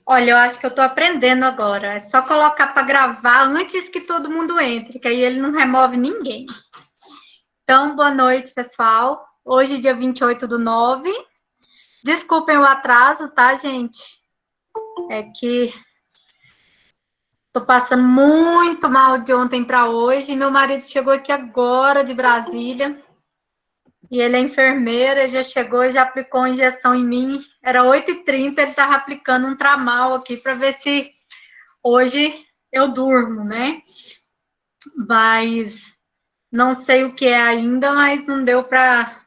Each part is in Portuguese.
Olha, eu acho que eu estou aprendendo agora. É só colocar para gravar antes que todo mundo entre, que aí ele não remove ninguém. Então, boa noite, pessoal. Hoje, dia 28/9. Desculpem o atraso, tá, gente? É que estou passando muito mal de ontem para hoje. Meu marido chegou aqui agora de Brasília. E ele é enfermeiro, ele já chegou e já aplicou uma injeção em mim. Era 8h30, ele estava aplicando um tramal aqui para ver se hoje eu durmo, né? Mas não sei o que é ainda, mas não deu para.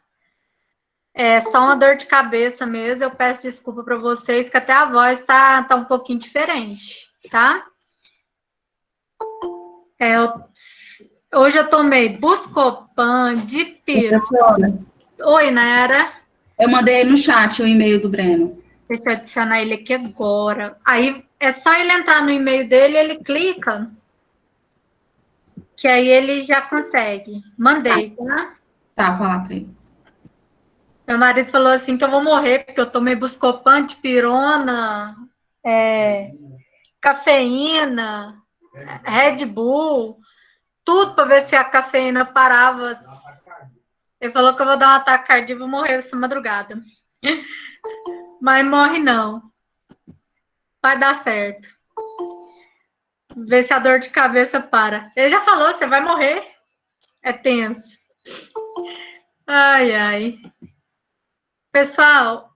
É só uma dor de cabeça mesmo. Eu peço desculpa para vocês, que até a voz tá um pouquinho diferente, tá? Hoje eu tomei Buscopan de piro. Professora, Oi, Nara. eu mandei no chat o e-mail do Breno. Deixa eu adicionar ele aqui agora. Aí é só ele entrar no e-mail dele, ele clica, que aí ele já consegue. Mandei, tá? Tá, vou falar para ele. Meu marido falou assim que eu vou morrer, porque eu tomei Buscopan, dipirona, cafeína, Red Bull, tudo para ver se a cafeína parava. Ele falou que eu vou dar um ataque cardíaco e vou morrer essa madrugada. Mas morre não. Vai dar certo. Ver se a dor de cabeça para. Ele já falou, você vai morrer. É tenso. Ai, ai. Pessoal,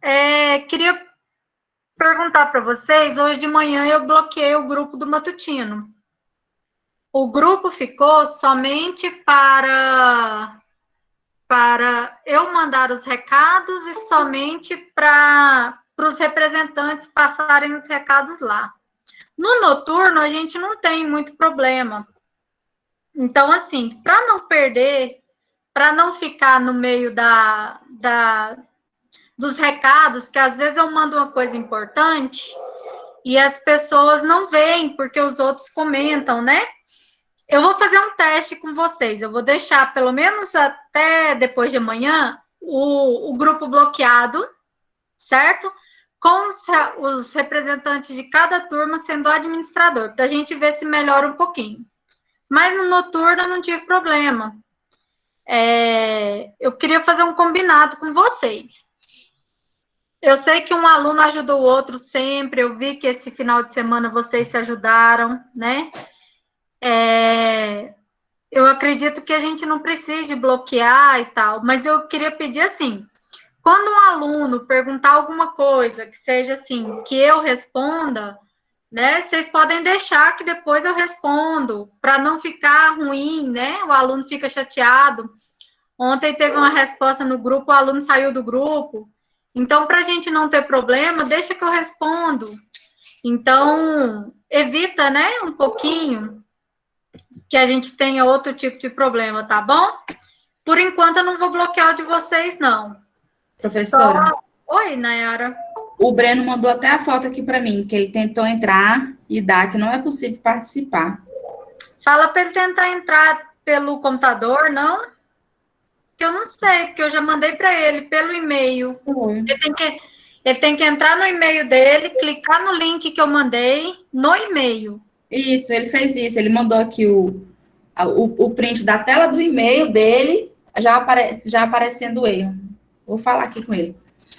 queria perguntar para vocês, hoje de manhã eu bloqueei o grupo do matutino. O grupo ficou somente para eu mandar os recados e somente para os representantes passarem os recados lá. No noturno, a gente não tem muito problema. Então, assim, para não perder, para não ficar no meio dos recados, porque às vezes eu mando uma coisa importante e as pessoas não veem, porque os outros comentam, né? Eu vou fazer um teste com vocês. Eu vou deixar, pelo menos até depois de amanhã, o grupo bloqueado, certo? Com os representantes de cada turma sendo administrador, para a gente ver se melhora um pouquinho. Mas no noturno eu não tive problema. Eu queria fazer um combinado com vocês. Eu sei que um aluno ajudou o outro sempre. Eu vi que esse final de semana vocês se ajudaram, né? Eu acredito que a gente não precise bloquear e tal, mas eu queria pedir assim: quando um aluno perguntar alguma coisa que seja assim, que eu responda, né? Vocês podem deixar que depois eu respondo, para não ficar ruim, né? O aluno fica chateado. Ontem teve uma resposta no grupo, o aluno saiu do grupo. Então, para a gente não ter problema, deixa que eu respondo. Então, evita, né, um pouquinho que a gente tenha outro tipo de problema, tá bom? Por enquanto, eu não vou bloquear o de vocês, não. Professora, Oi, Nayara. o Breno mandou até a foto aqui para mim, que ele tentou entrar e dá, que não é possível participar. Fala para ele tentar entrar pelo computador, não? Que eu não sei, porque eu já mandei para ele pelo e-mail. Ele tem que entrar no e-mail dele, clicar no link que eu mandei no e-mail. Isso, ele fez isso. Ele mandou aqui o print da tela do e-mail dele, já aparecendo o erro. Vou falar aqui com ele.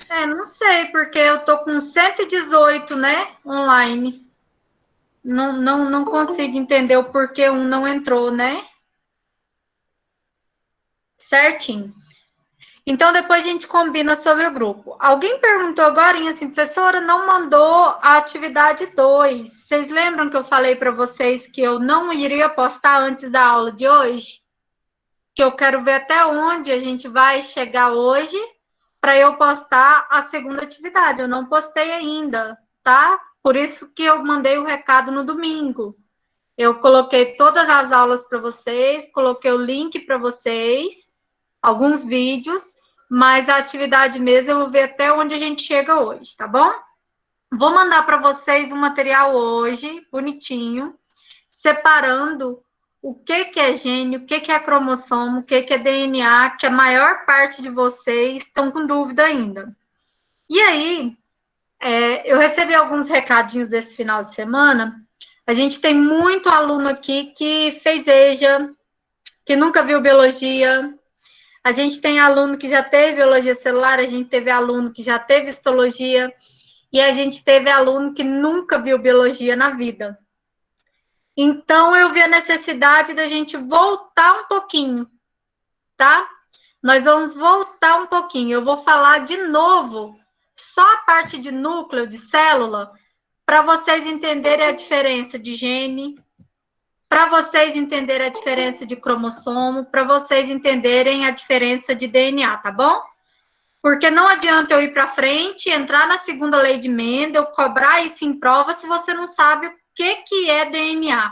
Não sei, porque eu tô com 118, né, online. Não consigo entender o porquê um não entrou, né? Certinho. Então, depois a gente combina sobre o grupo. Alguém perguntou agora, assim, professora, não mandou a atividade 2. Vocês lembram que eu falei para vocês que eu não iria postar antes da aula de hoje? Que eu quero ver até onde a gente vai chegar hoje para eu postar a segunda atividade. Eu não postei ainda, tá? Por isso que eu mandei o recado no domingo. Eu coloquei todas as aulas para vocês, coloquei o link para vocês, alguns vídeos, mas a atividade mesmo eu vou ver até onde a gente chega hoje, tá bom? Vou mandar para vocês um material hoje, bonitinho, separando o que é gene, o que é cromossomo, o que é DNA, que a maior parte de vocês estão com dúvida ainda. E aí, Eu recebi alguns recadinhos esse final de semana. A gente tem muito aluno aqui que fez EJA, que nunca viu biologia. A gente tem aluno que já teve biologia celular, a gente teve aluno que já teve histologia, e a gente teve aluno que nunca viu biologia na vida. Então, eu vi a necessidade da gente voltar um pouquinho, tá? Nós vamos voltar um pouquinho. Eu vou falar de novo só a parte de núcleo, de célula, para vocês entenderem a diferença de gene, para vocês entenderem a diferença de cromossomo, para vocês entenderem a diferença de DNA, tá bom? Porque não adianta eu ir para frente, entrar na segunda lei de Mendel, cobrar isso em prova se você não sabe o que é DNA.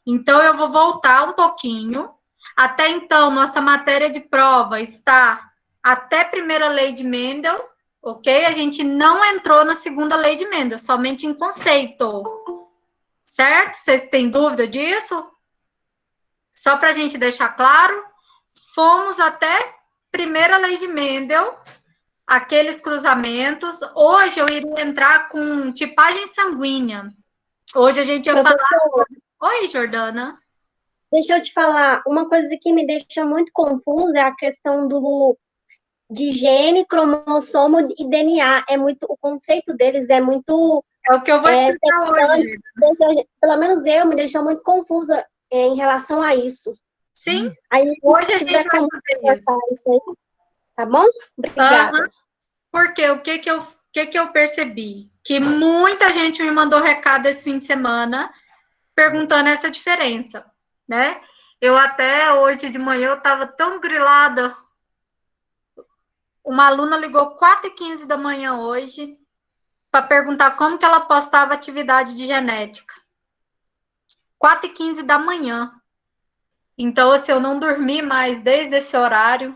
Então, eu vou voltar um pouquinho. Até então, nossa matéria de prova está até a primeira lei de Mendel, ok? A gente não entrou na segunda lei de Mendel, somente em conceito. Certo? Vocês têm dúvida disso? Só para a gente deixar claro, fomos até primeira lei de Mendel, aqueles cruzamentos. Hoje eu iria entrar com tipagem sanguínea. Hoje a gente ia falar... Oi, Jordana. Deixa eu te falar, uma coisa que me deixa muito confusa é a questão de gene, cromossomo e DNA. O conceito deles é muito... É o que eu vou explicar hoje. Pelo menos eu me deixou muito confusa em relação a isso. Sim, aí, hoje a gente vai fazer isso aí, tá bom? Obrigada. Porque o que eu percebi? Que muita gente me mandou recado esse fim de semana perguntando essa diferença, né? Eu até hoje de manhã eu estava tão grilada. Uma aluna ligou 4h15 da manhã hoje para perguntar como que ela postava atividade de genética. 4h15 da manhã. Então, assim, eu não dormi mais desde esse horário.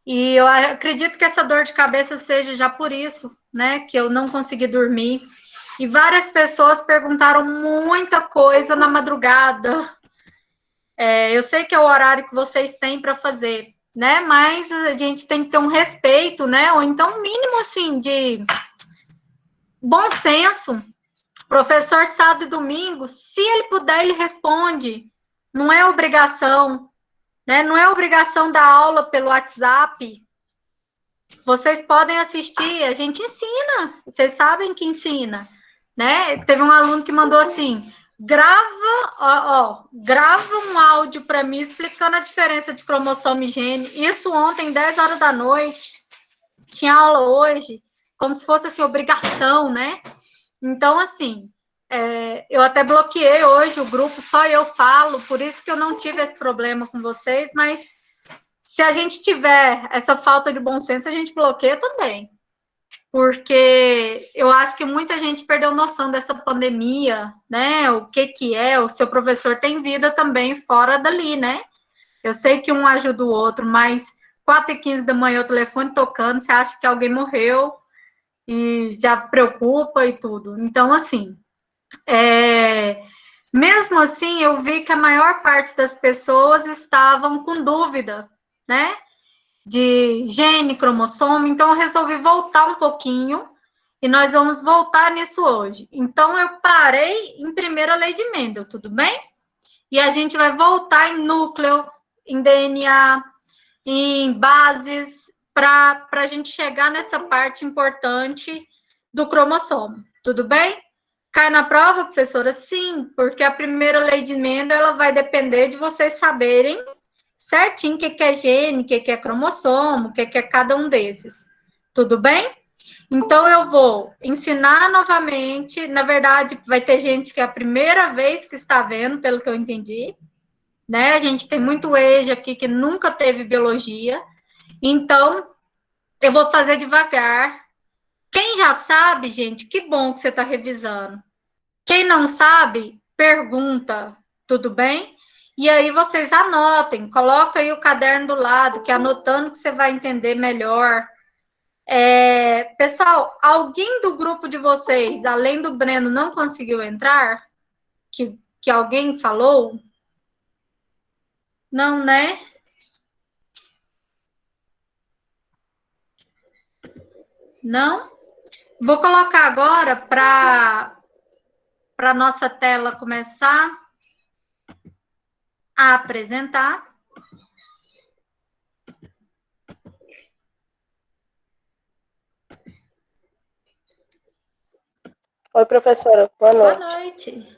E eu acredito que essa dor de cabeça seja já por isso, né? Que eu não consegui dormir. E várias pessoas perguntaram muita coisa na madrugada. Eu sei que é o horário que vocês têm para fazer, né? Mas a gente tem que ter um respeito, né? Ou então, um mínimo, assim, de bom senso. Professor, sábado e domingo, se ele puder, ele responde. Não é obrigação, né? Não é obrigação da aula pelo WhatsApp. Vocês podem assistir, a gente ensina. Vocês sabem que ensina, né? Teve um aluno que mandou assim: grava um áudio para mim explicando a diferença de cromossomo e gene. Isso ontem, 10 horas da noite. Tinha aula hoje, como se fosse assim, obrigação, né? Então, assim, eu até bloqueei hoje o grupo, só eu falo, por isso que eu não tive esse problema com vocês, mas se a gente tiver essa falta de bom senso, a gente bloqueia também. Porque eu acho que muita gente perdeu noção dessa pandemia, né? O que é, o seu professor tem vida também fora dali, né? Eu sei que um ajuda o outro, mas 4h15 da manhã o telefone tocando, você acha que alguém morreu e já preocupa e tudo. Então, assim, mesmo assim, eu vi que a maior parte das pessoas estavam com dúvida, né? De gene, cromossomo, então eu resolvi voltar um pouquinho e nós vamos voltar nisso hoje. Então, eu parei em primeira lei de Mendel, tudo bem? E a gente vai voltar em núcleo, em DNA, em bases, para a gente chegar nessa parte importante do cromossomo, tudo bem? Cai na prova, professora? Sim, porque a primeira lei de Mendel ela vai depender de vocês saberem certinho o que é gene, o que é cromossomo, o que é cada um desses. Tudo bem? Então, eu vou ensinar novamente. Na verdade, vai ter gente que é a primeira vez que está vendo, pelo que eu entendi. Né? A gente tem muito EJA aqui que nunca teve biologia. Então, eu vou fazer devagar. Quem já sabe, gente, que bom que você está revisando. Quem não sabe, pergunta, tudo bem? E aí vocês anotem, coloca aí o caderno do lado, que anotando que você vai entender melhor. Pessoal, alguém do grupo de vocês, além do Breno, não conseguiu entrar? Que alguém falou? Não, né? Não? Vou colocar agora para a nossa tela começar a apresentar. Oi, professora, boa Boa noite. noite.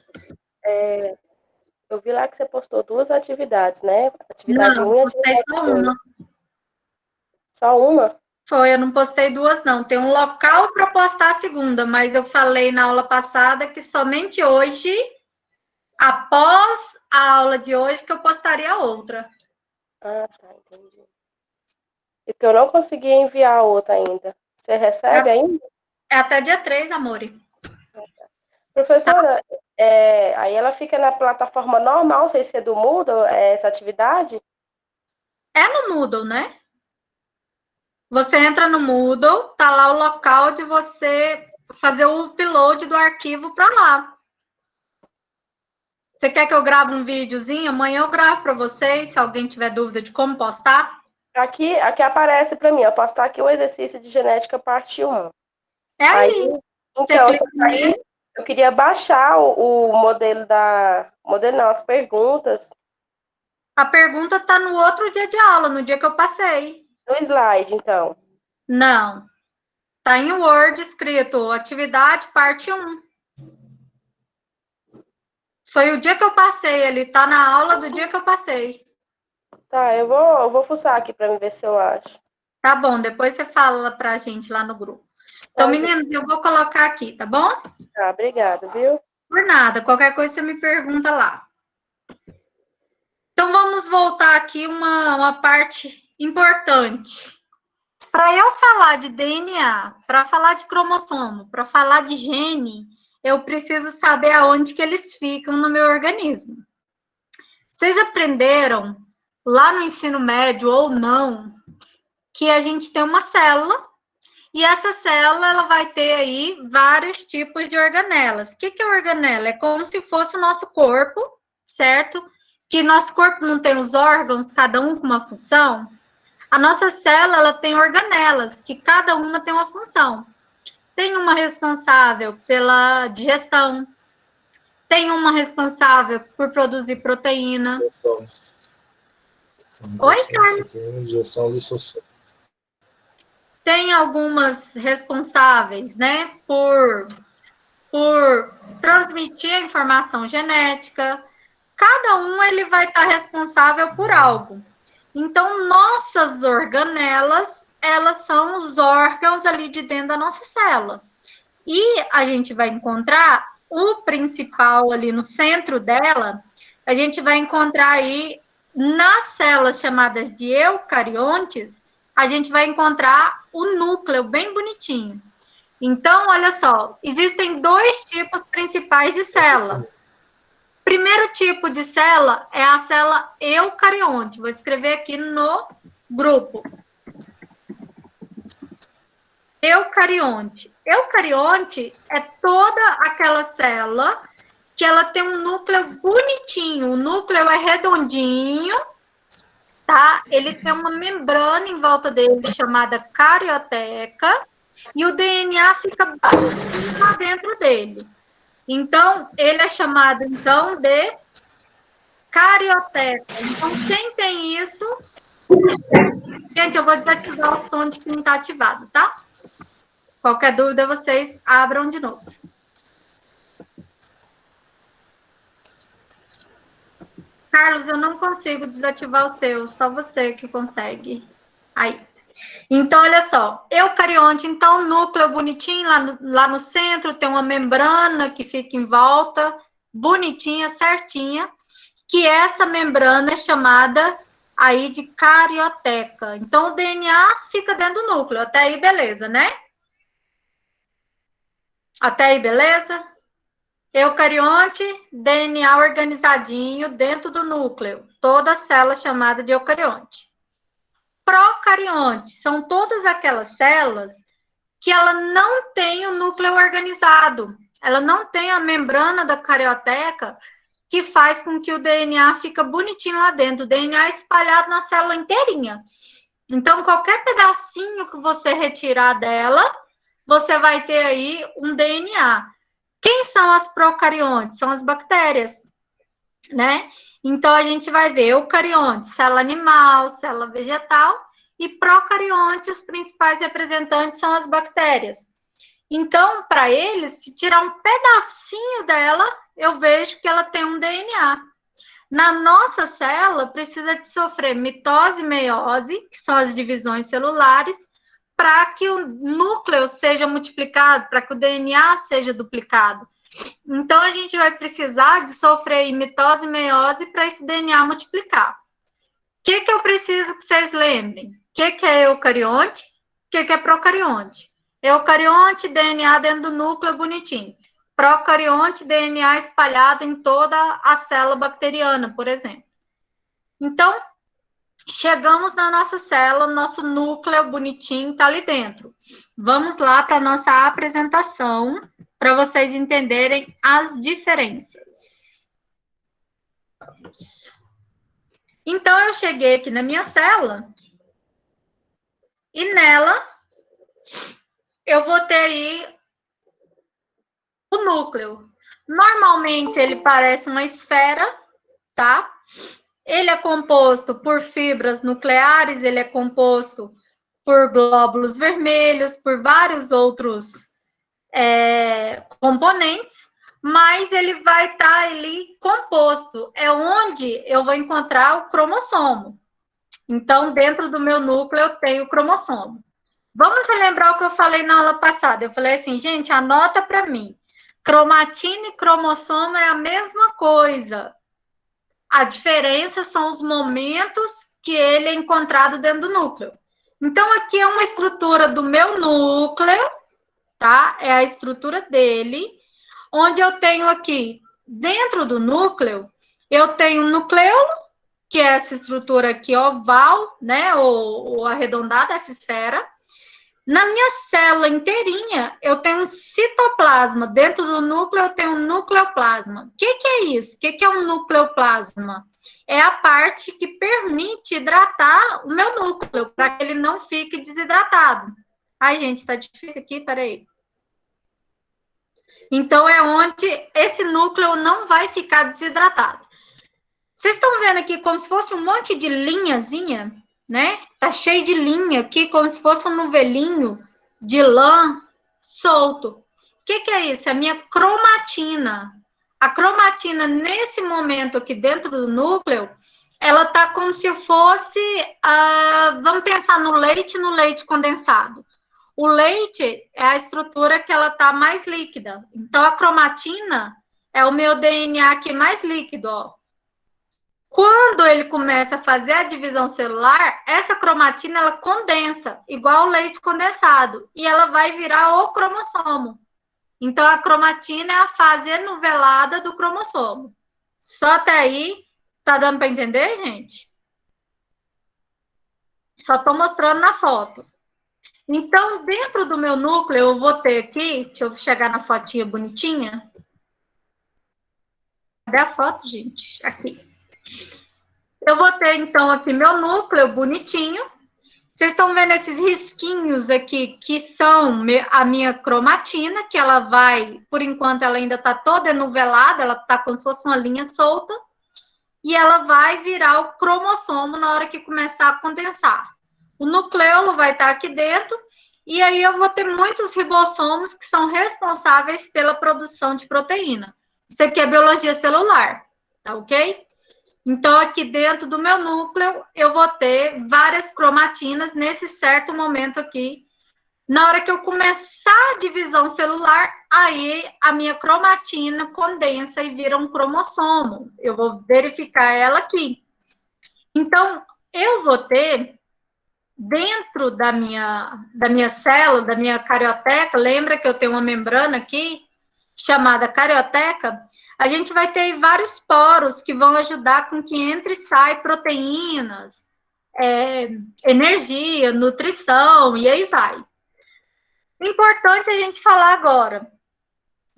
Eu vi lá que você postou 2 atividades, né? Atividade Não, 1 e postei atividade só 2. uma. Só uma? Foi, eu não postei duas, não. Tem um local para postar a segunda, mas eu falei na aula passada que somente hoje, após a aula de hoje, que eu postaria outra. Ah, tá, entendi. E porque eu não consegui enviar a outra ainda. Você recebe ainda? É até dia 3, amore. Professora, aí ela fica na plataforma normal, sem ser do Moodle, essa atividade? É no Moodle, né? Você entra no Moodle, tá lá o local de você fazer o upload do arquivo para lá. Você quer que eu grave um videozinho? Amanhã eu gravo para vocês, se alguém tiver dúvida de como postar. Aqui aparece para mim, eu posso estar aqui o exercício de genética parte 1. É Aí, aí. Você então, clica aí eu queria baixar o modelo modelo não, as perguntas A pergunta tá no outro dia de aula, no dia que eu passei. no slide, então. Não. Tá em Word escrito atividade parte 1. Foi o dia que eu passei, ele tá na aula do dia que eu passei. Tá, eu vou fuçar aqui para ver se eu acho. Tá bom, depois você fala pra gente lá no grupo. Então, Tá, meninos, eu vou colocar aqui, tá bom? tá, obrigada, viu? Por nada, qualquer coisa você me pergunta lá. Então, vamos voltar aqui uma parte importante. Para eu falar de DNA, para falar de cromossomo, para falar de gene, eu preciso saber aonde que eles ficam no meu organismo. Vocês aprenderam lá no ensino médio ou não que a gente tem uma célula e essa célula ela vai ter aí vários tipos de organelas. O que é organela? É como se fosse o nosso corpo, certo? Que nosso corpo não tem os órgãos, cada um com uma função. A nossa célula ela tem organelas, que cada uma tem uma função. Tem uma responsável pela digestão, tem uma responsável por produzir proteína. Oi, Carlos? Injeção lisossoma. Tem algumas responsáveis, né, por transmitir a informação genética. Cada um ele vai estar responsável por algo. Então, nossas organelas, elas são os órgãos ali de dentro da nossa célula. E a gente vai encontrar o principal ali no centro dela, a gente vai encontrar aí nas células chamadas de eucariontes, a gente vai encontrar o núcleo bem bonitinho. Então, olha só, existem 2 tipos principais de célula. Primeiro tipo de célula é a célula eucarionte. Vou escrever aqui no grupo. Eucarionte. Eucarionte é toda aquela célula que ela tem um núcleo bonitinho. O núcleo é redondinho, tá? Ele tem uma membrana em volta dele chamada carioteca e o DNA fica bonitinho lá dentro dele. Então, ele é chamado, então, de carioteca. Então, quem tem isso... Gente, eu vou desativar o som de quem está ativado, tá? Qualquer dúvida, vocês abram de novo. Carlos, eu não consigo desativar o seu, só você que consegue. Aí. Então, olha só, eucarionte, então, núcleo bonitinho, lá no centro tem uma membrana que fica em volta, bonitinha, certinha, que essa membrana é chamada aí de carioteca. Então, o DNA fica dentro do núcleo, até aí beleza, né? Até aí beleza? Eucarionte, DNA organizadinho dentro do núcleo, toda célula chamada de eucarionte. Procarionte são todas aquelas células que ela não tem o núcleo organizado, ela não tem a membrana da carioteca que faz com que o DNA fica bonitinho lá dentro, o DNA é espalhado na célula inteirinha. Então, qualquer pedacinho que você retirar dela, você vai ter aí um DNA. Quem são as procariontes? São as bactérias, né? Então, a gente vai ver eucarionte, célula animal, célula vegetal, e procarionte, os principais representantes são as bactérias. Então, para eles, se tirar um pedacinho dela, eu vejo que ela tem um DNA. Na nossa célula, precisa de sofrer mitose e meiose, que são as divisões celulares, para que o núcleo seja multiplicado, para que o DNA seja duplicado. Então, a gente vai precisar de sofrer mitose e meiose para esse DNA multiplicar. O que eu preciso que vocês lembrem? O que é eucarionte? O que é procarionte? Eucarionte, DNA dentro do núcleo bonitinho. Procarionte, DNA espalhado em toda a célula bacteriana, por exemplo. Então, chegamos na nossa célula, nosso núcleo bonitinho está ali dentro. Vamos lá para a nossa apresentação, para vocês entenderem as diferenças. Então, eu cheguei aqui na minha célula, e nela, eu vou ter aí o núcleo. Normalmente, ele parece uma esfera, tá? Ele é composto por fibras nucleares, ele é composto por glóbulos vermelhos, por vários outros componentes, mas ele vai estar ali composto. É onde eu vou encontrar o cromossomo. Então, dentro do meu núcleo, eu tenho o cromossomo. Vamos relembrar o que eu falei na aula passada. Eu falei assim, gente, anota para mim. Cromatina e cromossomo é a mesma coisa. A diferença são os momentos que ele é encontrado dentro do núcleo. Então, aqui é uma estrutura do meu núcleo, tá? É a estrutura dele, onde eu tenho aqui, dentro do núcleo, eu tenho um nucleolo, que é essa estrutura aqui oval, né? Ou arredondada, essa esfera. Na minha célula inteirinha, eu tenho um citoplasma. Dentro do núcleo, eu tenho um nucleoplasma. O que é isso? O que é um nucleoplasma? É a parte que permite hidratar o meu núcleo, para que ele não fique desidratado. Ai, gente, tá difícil aqui, peraí. Então, é onde esse núcleo não vai ficar desidratado. Vocês estão vendo aqui como se fosse um monte de linhazinha, né? Tá cheio de linha aqui, como se fosse um novelinho de lã solto. O que é isso? É a minha cromatina. A cromatina, nesse momento aqui dentro do núcleo, ela tá como se fosse, vamos pensar no leite condensado. O leite é a estrutura que ela tá mais líquida. Então, a cromatina é o meu DNA aqui mais líquido, ó. Quando ele começa a fazer a divisão celular, essa cromatina, ela condensa, igual o leite condensado, e ela vai virar o cromossomo. Então, a cromatina é a fase enuvelada do cromossomo. Só até aí, tá dando para entender, gente? Só estou mostrando na foto. Então, dentro do meu núcleo, eu vou ter aqui, deixa eu chegar na fotinha bonitinha. Cadê a foto, gente? Aqui. Eu vou ter, então, aqui meu núcleo bonitinho. Vocês estão vendo esses risquinhos aqui, que são a minha cromatina, que ela vai, por enquanto, ela ainda está toda enuvelada, ela está como se fosse uma linha solta, e ela vai virar o cromossomo na hora que começar a condensar. O nucleolo vai estar aqui dentro, e aí eu vou ter muitos ribossomos que são responsáveis pela produção de proteína. Isso aqui é biologia celular, tá ok? Então, aqui dentro do meu núcleo, eu vou ter várias cromatinas nesse certo momento aqui. Na hora que eu começar a divisão celular, aí a minha cromatina condensa e vira um cromossomo. Eu vou verificar ela aqui. Então, eu vou ter, dentro da minha célula, da minha carioteca, lembra que eu tenho uma membrana aqui, chamada carioteca? A gente vai ter vários poros que vão ajudar com que entre e sai proteínas, energia, nutrição, e aí vai. Importante a gente falar agora,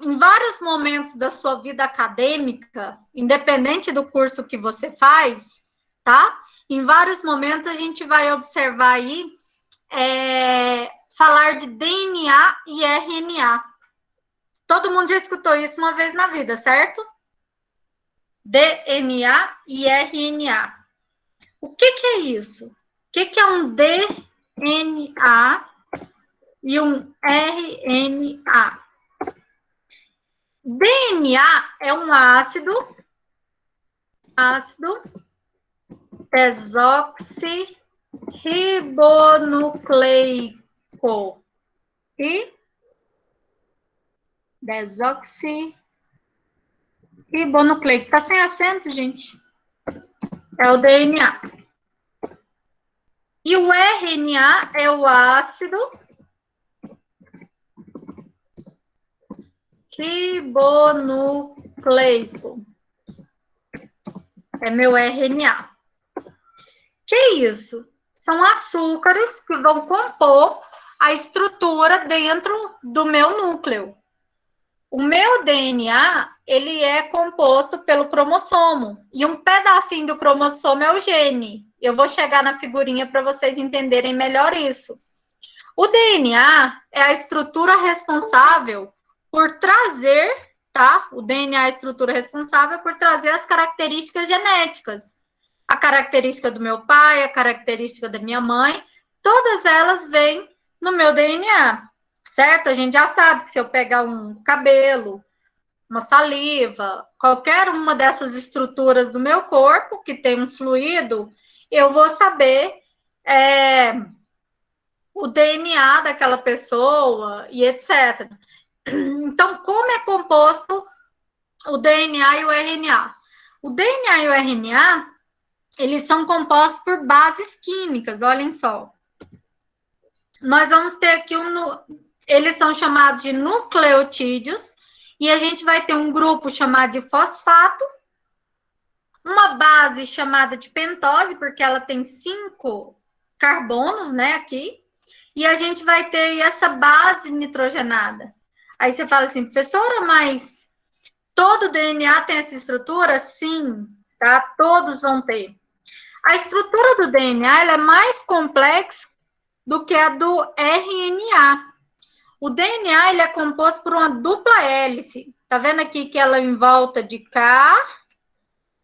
em vários momentos da sua vida acadêmica, independente do curso que você faz, tá? Em vários momentos a gente vai observar aí falar de DNA e RNA. Todo mundo já escutou isso uma vez na vida, certo? DNA e RNA. O que é isso? O que é um DNA e um RNA? DNA é um ácido desoxirribonucleico. Desoxirribonucleico. Tá sem acento, gente? É o DNA. E o RNA é o ácido ribonucleico. É meu RNA. Que isso? São açúcares que vão compor a estrutura dentro do meu núcleo. O meu DNA, ele é composto pelo cromossomo. E um pedacinho do cromossomo é o gene. Eu vou chegar na figurinha para vocês entenderem melhor isso. O DNA é a estrutura responsável por trazer, tá? O DNA é a estrutura responsável por trazer as características genéticas. A característica do meu pai, a característica da minha mãe, todas elas vêm no meu DNA. Certo? A gente já sabe que se eu pegar um cabelo, uma saliva, qualquer uma dessas estruturas do meu corpo que tem um fluido, eu vou saber o DNA daquela pessoa e etc. Então, como é composto o DNA e o RNA? O DNA e o RNA, eles são compostos por bases químicas, olhem só. Nós vamos ter aqui eles são chamados de nucleotídeos, e a gente vai ter um grupo chamado de fosfato, uma base chamada de pentose, porque ela tem 5 carbonos, né, aqui, e a gente vai ter essa base nitrogenada. Aí você fala assim, professora, mas todo DNA tem essa estrutura? Sim, tá? Todos vão ter. A estrutura do DNA, ela é mais complexa do que a do RNA. O DNA, ele é composto por uma dupla hélice. Tá vendo aqui que ela em volta de cá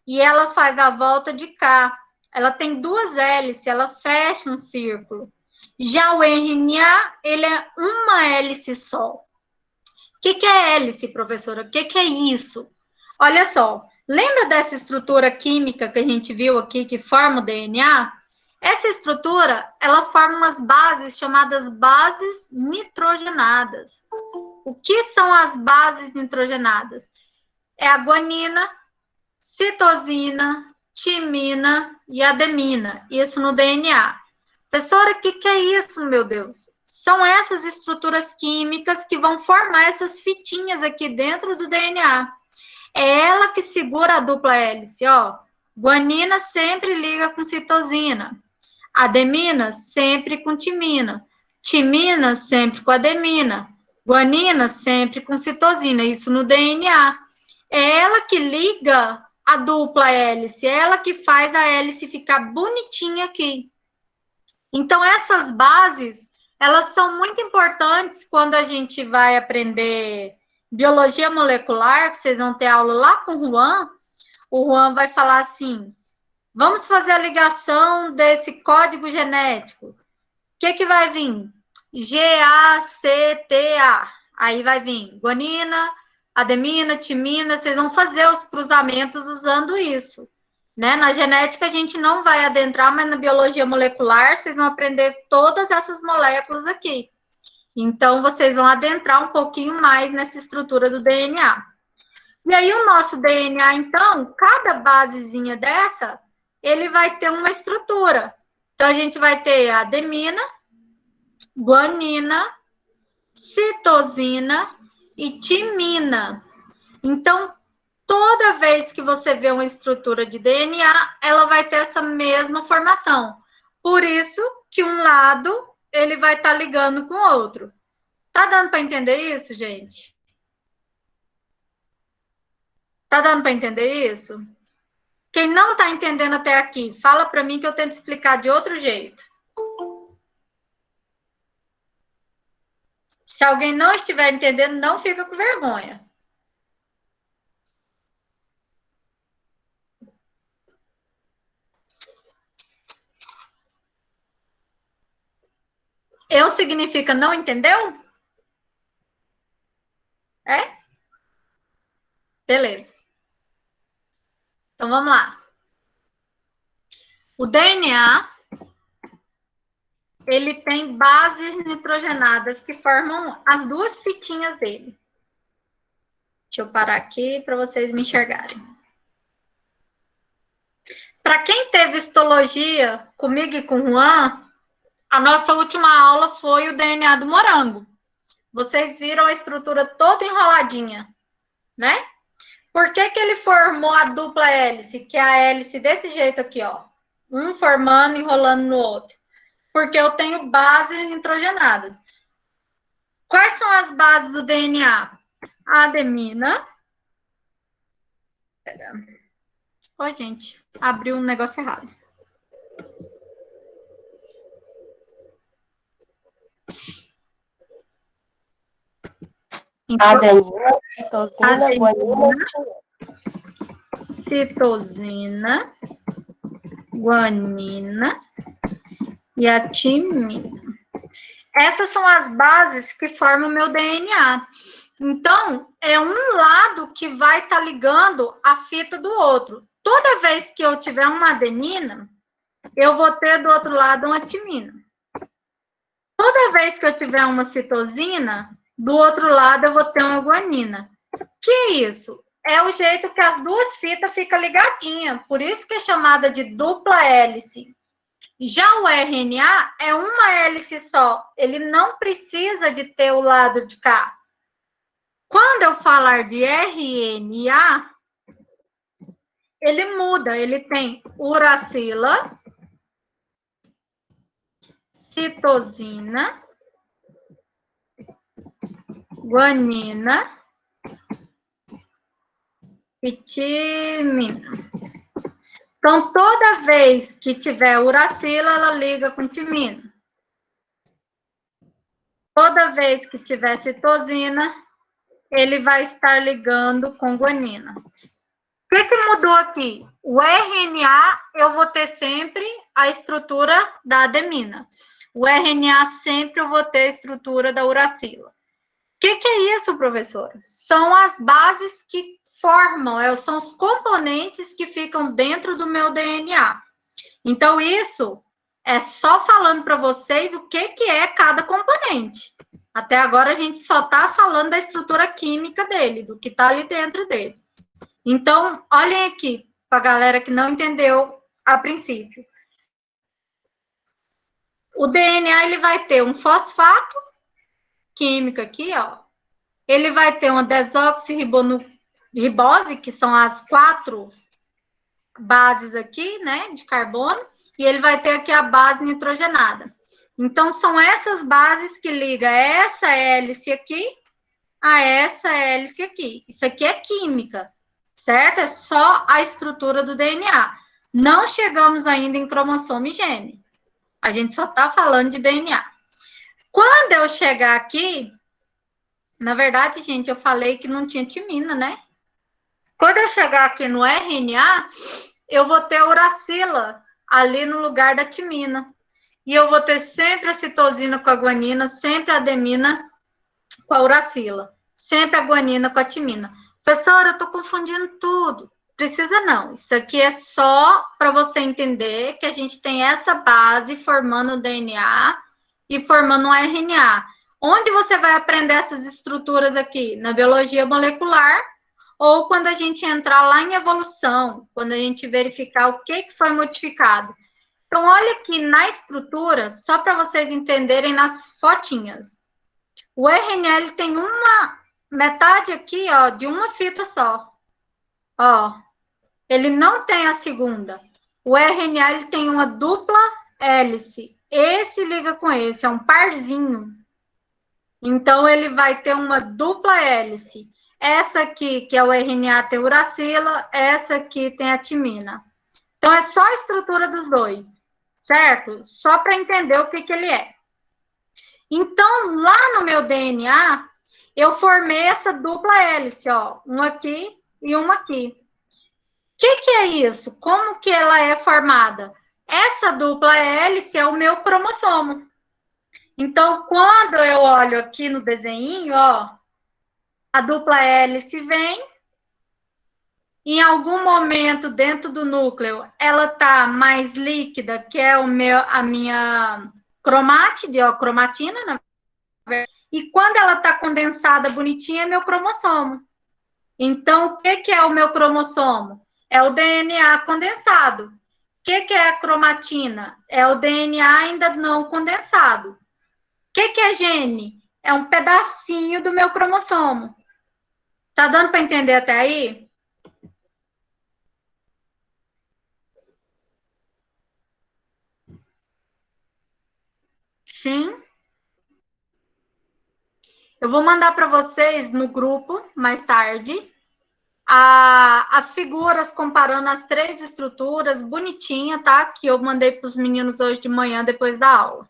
e ela faz a volta de cá. Ela tem 2 hélices, ela fecha um círculo. Já o RNA, ele é uma hélice só. O que é hélice, professora? O que é isso? Olha só, lembra dessa estrutura química que a gente viu aqui que forma o DNA? Essa estrutura, ela forma umas bases chamadas bases nitrogenadas. O que são as bases nitrogenadas? É a guanina, citosina, timina e ademina. Isso no DNA. Professora, o que é isso, meu Deus? São essas estruturas químicas que vão formar essas fitinhas aqui dentro do DNA. É ela que segura a dupla hélice, ó. Guanina sempre liga com citosina. Ademina sempre com timina. Timina sempre com ademina. Guanina sempre com citosina. Isso no DNA. É ela que liga a dupla hélice. É ela que faz a hélice ficar bonitinha aqui. Então, essas bases, elas são muito importantes quando a gente vai aprender biologia molecular, que vocês vão ter aula lá com o Juan. O Juan vai falar assim, vamos fazer a ligação desse código genético. O que vai vir? GACTA. Aí vai vir guanina, ademina, timina. Vocês vão fazer os cruzamentos usando isso. Né? Na genética a gente não vai adentrar, mas na biologia molecular vocês vão aprender todas essas moléculas aqui. Então, vocês vão adentrar um pouquinho mais nessa estrutura do DNA. E aí, o nosso DNA, então, cada basezinha dessa, ele vai ter uma estrutura. Então, a gente vai ter a ademina, guanina, citosina e timina. Então, toda vez que você vê uma estrutura de DNA, ela vai ter essa mesma formação. Por isso que um lado, ele vai estar ligando com o outro. Tá dando para entender isso, gente? Tá dando para entender isso? Quem não está entendendo até aqui, fala para mim que eu tento explicar de outro jeito. Se alguém não estiver entendendo, não fica com vergonha. Eu significa não entendeu? É? Beleza. Então, vamos lá. O DNA, ele tem bases nitrogenadas que formam as duas fitinhas dele. Deixa eu parar aqui para vocês me enxergarem. Para quem teve histologia comigo e com o Juan, a nossa última aula foi o DNA do morango. Vocês viram a estrutura toda enroladinha, né? Por que ele formou a dupla hélice, que é a hélice desse jeito aqui, ó? Um formando, enrolando no outro. Porque eu tenho bases nitrogenadas. Quais são as bases do DNA? A adenina. Oi, gente. Abriu um negócio errado. Adenina, citosina, guanina, citosina, guanina e a timina. Essas são as bases que formam o meu DNA. Então, é um lado que vai estar ligando a fita do outro. Toda vez que eu tiver uma adenina, eu vou ter do outro lado uma timina. Toda vez que eu tiver uma citosina, do outro lado eu vou ter uma guanina. Que é isso? É o jeito que as duas fitas ficam ligadinhas. Por isso que é chamada de dupla hélice. Já o RNA é uma hélice só. Ele não precisa de ter o lado de cá. Quando eu falar de RNA, ele muda. Ele tem uracila, citosina, guanina e timina. Então, toda vez que tiver uracila, ela liga com timina. Toda vez que tiver citosina, ele vai estar ligando com guanina. O que mudou aqui? O RNA, eu vou ter sempre a estrutura da adenina. O RNA, sempre eu vou ter a estrutura da uracila. O que é isso, professor? São as bases que formam, são os componentes que ficam dentro do meu DNA. Então, isso é só falando para vocês o que é cada componente. Até agora, a gente só está falando da estrutura química dele, do que está ali dentro dele. Então, olhem aqui, para a galera que não entendeu a princípio. O DNA, ele vai ter um fosfato químico aqui, ó. Ele vai ter uma desoxirribose, que são as 4 bases aqui, né, de carbono, e ele vai ter aqui a base nitrogenada. Então, são essas bases que ligam essa hélice aqui a essa hélice aqui. Isso aqui é química, certo? É só a estrutura do DNA. Não chegamos ainda em cromossomo e gene. A gente só está falando de DNA. Quando eu chegar aqui, na verdade, gente, eu falei que não tinha timina, né? Quando eu chegar aqui no RNA, eu vou ter a uracila ali no lugar da timina. E eu vou ter sempre a citosina com a guanina, sempre a adenina com a uracila. Sempre a guanina com a timina. Professora, eu tô confundindo tudo. Precisa não. Isso aqui é só para você entender que a gente tem essa base formando o DNA e formando um RNA. Onde você vai aprender essas estruturas aqui? Na biologia molecular, ou quando a gente entrar lá em evolução, quando a gente verificar o que foi modificado. Então, olha aqui na estrutura, só para vocês entenderem nas fotinhas. O RNA, ele tem uma metade aqui, ó, de uma fita só. Ó, ele não tem a segunda. O RNA, ele tem uma dupla hélice. Esse liga com esse, é um parzinho. Então, ele vai ter uma dupla hélice. Essa aqui, que é o RNA, tem uracila, essa aqui tem a timina. Então, é só a estrutura dos dois, certo? Só para entender o que ele é. Então, lá no meu DNA, eu formei essa dupla hélice, ó, uma aqui e uma aqui. O que é isso? Como que ela é formada? Essa dupla hélice é o meu cromossomo. Então, quando eu olho aqui no desenho, ó, a dupla hélice vem, em algum momento dentro do núcleo, ela tá mais líquida, que é a minha cromátide, ó, cromatina, né? E quando ela tá condensada, bonitinha, é meu cromossomo. Então, o que é o meu cromossomo? É o DNA condensado. O que é a cromatina? É o DNA ainda não condensado. O que é gene? É um pedacinho do meu cromossomo. Tá dando para entender até aí? Sim. Eu vou mandar para vocês no grupo mais tarde as figuras comparando as 3 estruturas, bonitinha, tá? Que eu mandei para os meninos hoje de manhã, depois da aula.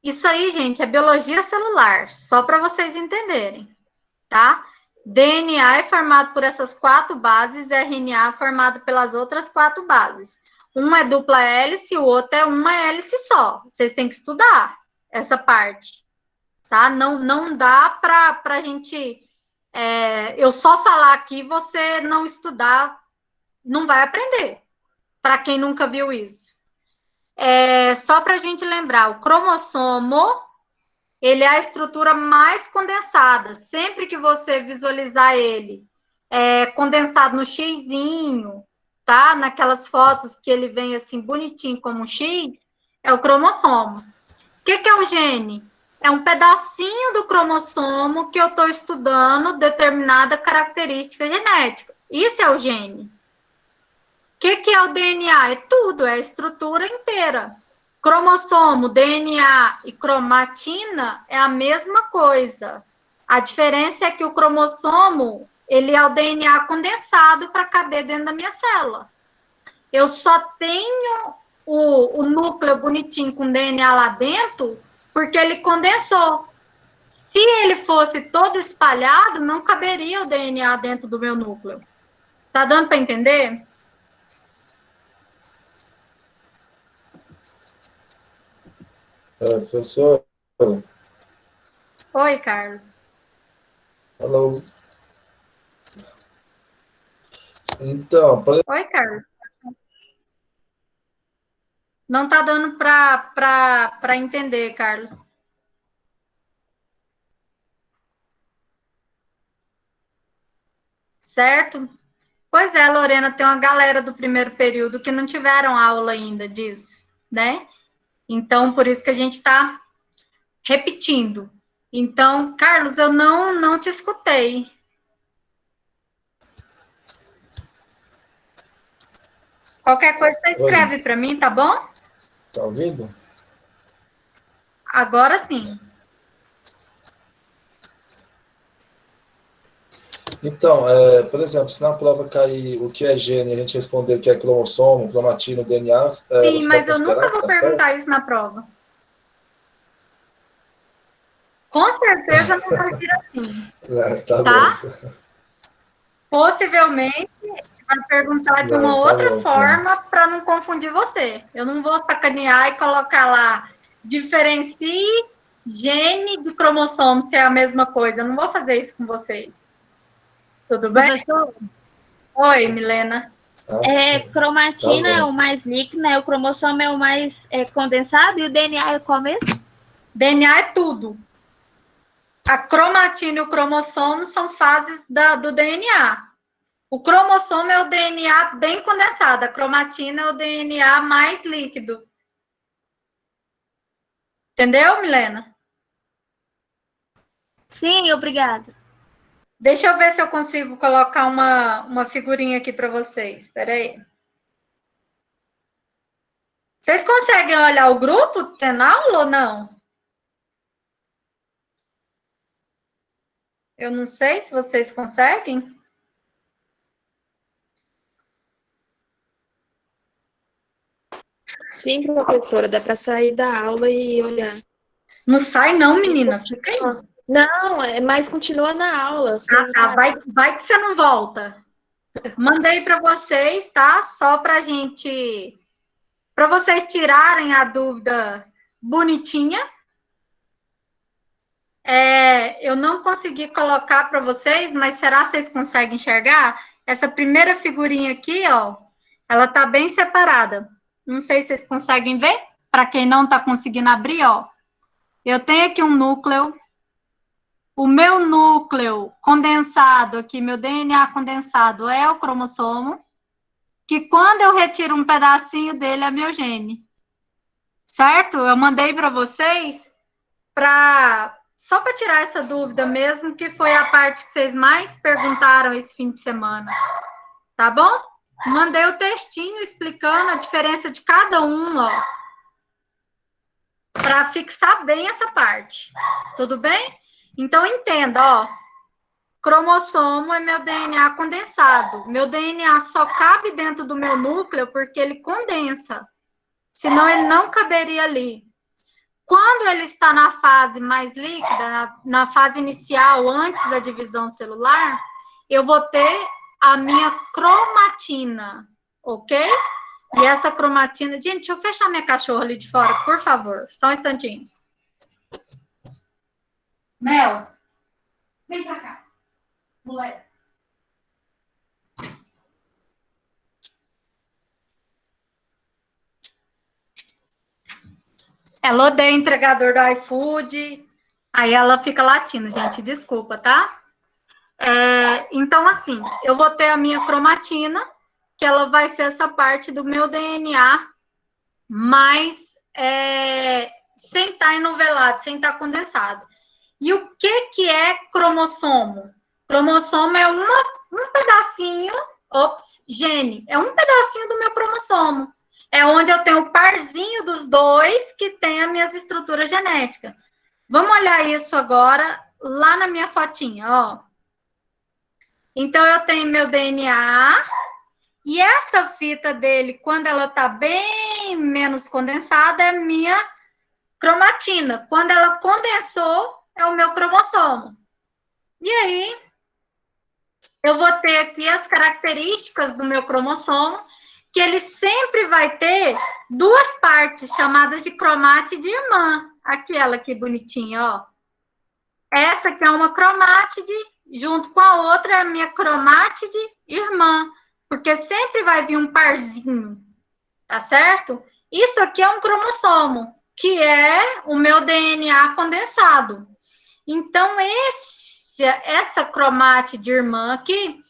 Isso aí, gente, é biologia celular, só para vocês entenderem, tá? DNA é formado por essas 4 bases, RNA é formado pelas outras 4 bases. Uma é dupla hélice, o outro é uma hélice só. Vocês têm que estudar essa parte, tá? Não dá para a gente... eu só falar aqui, você não estudar, não vai aprender, para quem nunca viu isso. Só para a gente lembrar, o cromossomo, ele é a estrutura mais condensada. Sempre que você visualizar ele condensado no xizinho, tá? Naquelas fotos que ele vem assim bonitinho como um X, é o cromossomo. O que é um gene? É um pedacinho do cromossomo que eu estou estudando determinada característica genética. Isso é o gene. O que é o DNA? É tudo, é a estrutura inteira. Cromossomo, DNA e cromatina é a mesma coisa. A diferença é que o cromossomo, ele é o DNA condensado para caber dentro da minha célula. Eu só tenho o núcleo bonitinho com DNA lá dentro porque ele condensou. Se ele fosse todo espalhado, não caberia o DNA dentro do meu núcleo. Tá dando para entender? Professor, Oi, Carlos. hello. Então, Oi, Carlos. Não tá dando para entender, Carlos. Certo? Pois é, Lorena, tem uma galera do primeiro período que não tiveram aula ainda disso, né? Então, por isso que a gente está repetindo. Então, Carlos, eu não te escutei. Qualquer coisa você escreve para mim, tá bom? tá ouvindo? Agora sim. Então, por exemplo, se na prova cair o que é gene, a gente responder o que é cromossomo, cromatina, DNA, Sim, você mas vai eu nunca considerar que vou tá perguntar certo? isso na prova. Com certeza não vai ser assim, Tá bom, tá? então. Possivelmente vai perguntar de uma Tá outra bom, então. forma para não confundir você. Eu não vou sacanear e colocar lá diferencie gene do cromossomo se é a mesma coisa. Eu não vou fazer isso com vocês. Tudo bem? Professor, Oi, Milena. Sim. Tá cromatina é o bom. mais líquido, né? O cromossomo é o mais condensado e o DNA é qual mesmo? DNA é tudo. A cromatina e o cromossomo são fases do DNA. O cromossomo é o DNA bem condensado, a cromatina é o DNA mais líquido. Entendeu, Milena? Sim, obrigada. Deixa eu ver se eu consigo colocar uma figurinha aqui para vocês. Espera aí. Vocês conseguem olhar o grupo tendo aula ou não? Eu não sei se vocês conseguem. Sim, professora, dá para sair da aula e olhar. Não sai não, menina, fica aí. Não, mas continua na aula. Sem Tá, vai que você não volta. Mandei para vocês, tá? Só para vocês tirarem a dúvida bonitinha. Eu não consegui colocar para vocês, mas será que vocês conseguem enxergar? Essa primeira figurinha aqui, ó, ela tá bem separada. Não sei se vocês conseguem ver. Para quem não tá conseguindo abrir, ó, eu tenho aqui um núcleo. O meu núcleo condensado aqui, meu DNA condensado é o cromossomo, que quando eu retiro um pedacinho dele é meu gene. Certo? Eu mandei para vocês só para tirar essa dúvida mesmo, que foi a parte que vocês mais perguntaram esse fim de semana. Tá bom? Mandei o textinho explicando a diferença de cada um, ó, para fixar bem essa parte. Tudo bem? Então, entenda, ó. Cromossomo é meu DNA condensado. Meu DNA só cabe dentro do meu núcleo porque ele condensa. Senão, ele não caberia ali. Quando ele está na fase mais líquida, na fase inicial, antes da divisão celular, eu vou ter a minha cromatina, ok? E essa cromatina... Gente, deixa eu fechar minha cachorra ali de fora, por favor. Só um instantinho. Mel, vem pra cá. Moleque. Ela odeia entregador do iFood. Aí ela fica latindo, gente. Desculpa, tá? Então, assim, eu vou ter a minha cromatina, que ela vai ser essa parte do meu DNA, mas sem estar enovelado, sem estar condensado. E o que é cromossomo? Cromossomo é um pedacinho, gene, é um pedacinho do meu cromossomo. É onde eu tenho o parzinho dos dois que tem as minhas estruturas genéticas. Vamos olhar isso agora lá na minha fotinha, ó. Então, eu tenho meu DNA, e essa fita dele, quando ela está bem menos condensada, é minha cromatina. Quando ela condensou, é o meu cromossomo. E aí, eu vou ter aqui as características do meu cromossomo, que ele sempre vai ter duas partes, chamadas de cromátide irmã. Aquela aqui bonitinha, ó. Essa aqui é uma cromátide, junto com a outra é a minha cromátide irmã, porque sempre vai vir um parzinho, tá certo? Isso aqui é um cromossomo, que é o meu DNA condensado. Então, essa cromátide irmã aqui,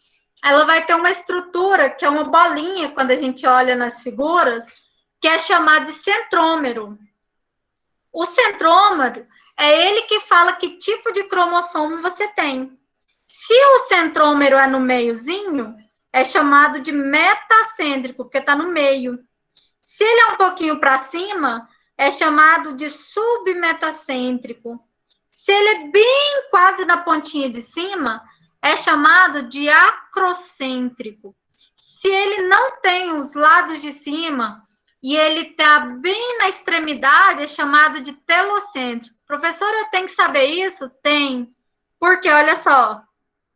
ela vai ter uma estrutura, que é uma bolinha, quando a gente olha nas figuras, que é chamada de centrômero. O centrômero é ele que fala que tipo de cromossomo você tem. Se o centrômero é no meiozinho, é chamado de metacêntrico, porque está no meio. Se ele é um pouquinho para cima, é chamado de submetacêntrico. Se ele é bem quase na pontinha de cima, é chamado de acrocêntrico. Se ele não tem os lados de cima e ele está bem na extremidade, é chamado de telocêntrico. Professora, eu tenho que saber isso? Tem. Porque, olha só,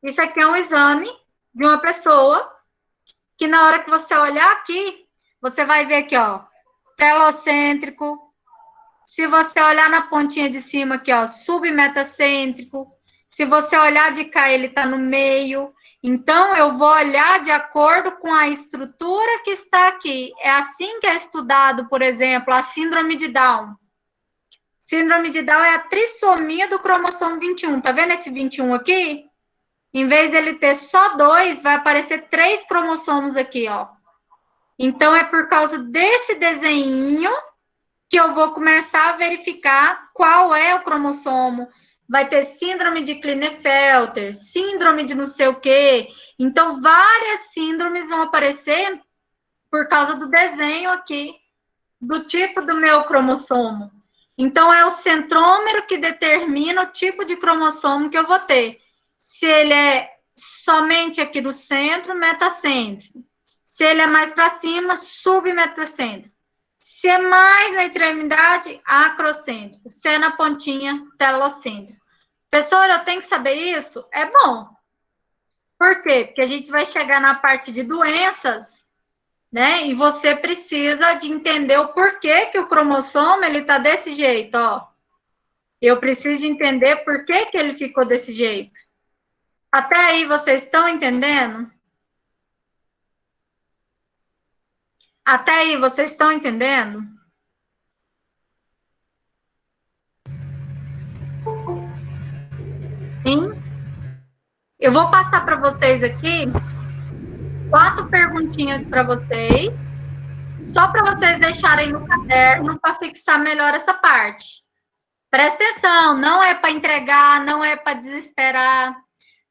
isso aqui é um exame de uma pessoa que na hora que você olhar aqui, você vai ver aqui, ó, telocêntrico. Se você olhar na pontinha de cima aqui, ó, submetacêntrico. Se você olhar de cá, ele está no meio. Então, eu vou olhar de acordo com a estrutura que está aqui. É assim que é estudado, por exemplo, a síndrome de Down. Síndrome de Down é a trissomia do cromossomo 21. Tá vendo esse 21 aqui? Em vez dele ter só 2, vai aparecer 3 cromossomos aqui, ó. Então, é por causa desse desenho que eu vou começar a verificar qual é o cromossomo. Vai ter síndrome de Klinefelter, síndrome de não sei o quê. Então, várias síndromes vão aparecer por causa do desenho aqui, do tipo do meu cromossomo. Então, é o centrômero que determina o tipo de cromossomo que eu vou ter. Se ele é somente aqui do centro, metacêntrico. Se ele é mais para cima, submetacêntrico. Se é mais na extremidade, acrocêntrico. Se é na pontinha, telocêntrico. Professor, eu tenho que saber isso? É bom. Por quê? Porque a gente vai chegar na parte de doenças, né? E você precisa de entender o porquê que o cromossomo, ele tá desse jeito, ó. Eu preciso de entender por que que ele ficou desse jeito. Até aí, vocês estão entendendo? Até aí, vocês estão entendendo? Sim? Eu vou passar para vocês aqui 4 perguntinhas para vocês, só para vocês deixarem no caderno para fixar melhor essa parte. Presta atenção, não é para entregar, não é para desesperar,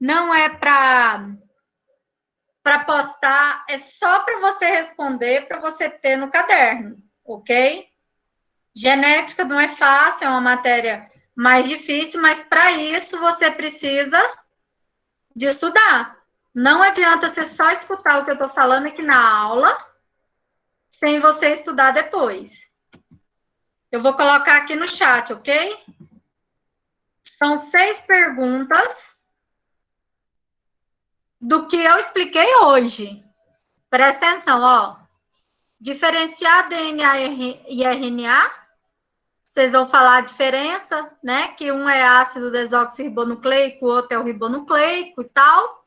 não é para postar, é só para você responder, para você ter no caderno, ok? Genética não é fácil, é uma matéria mais difícil, mas para isso você precisa de estudar. Não adianta você só escutar o que eu estou falando aqui na aula, sem você estudar depois. Eu vou colocar aqui no chat, ok? São 6 perguntas do que eu expliquei hoje. Presta atenção, ó. Diferenciar DNA e RNA. Vocês vão falar a diferença, né? Que um é ácido desoxirribonucleico, o outro é o ribonucleico e tal.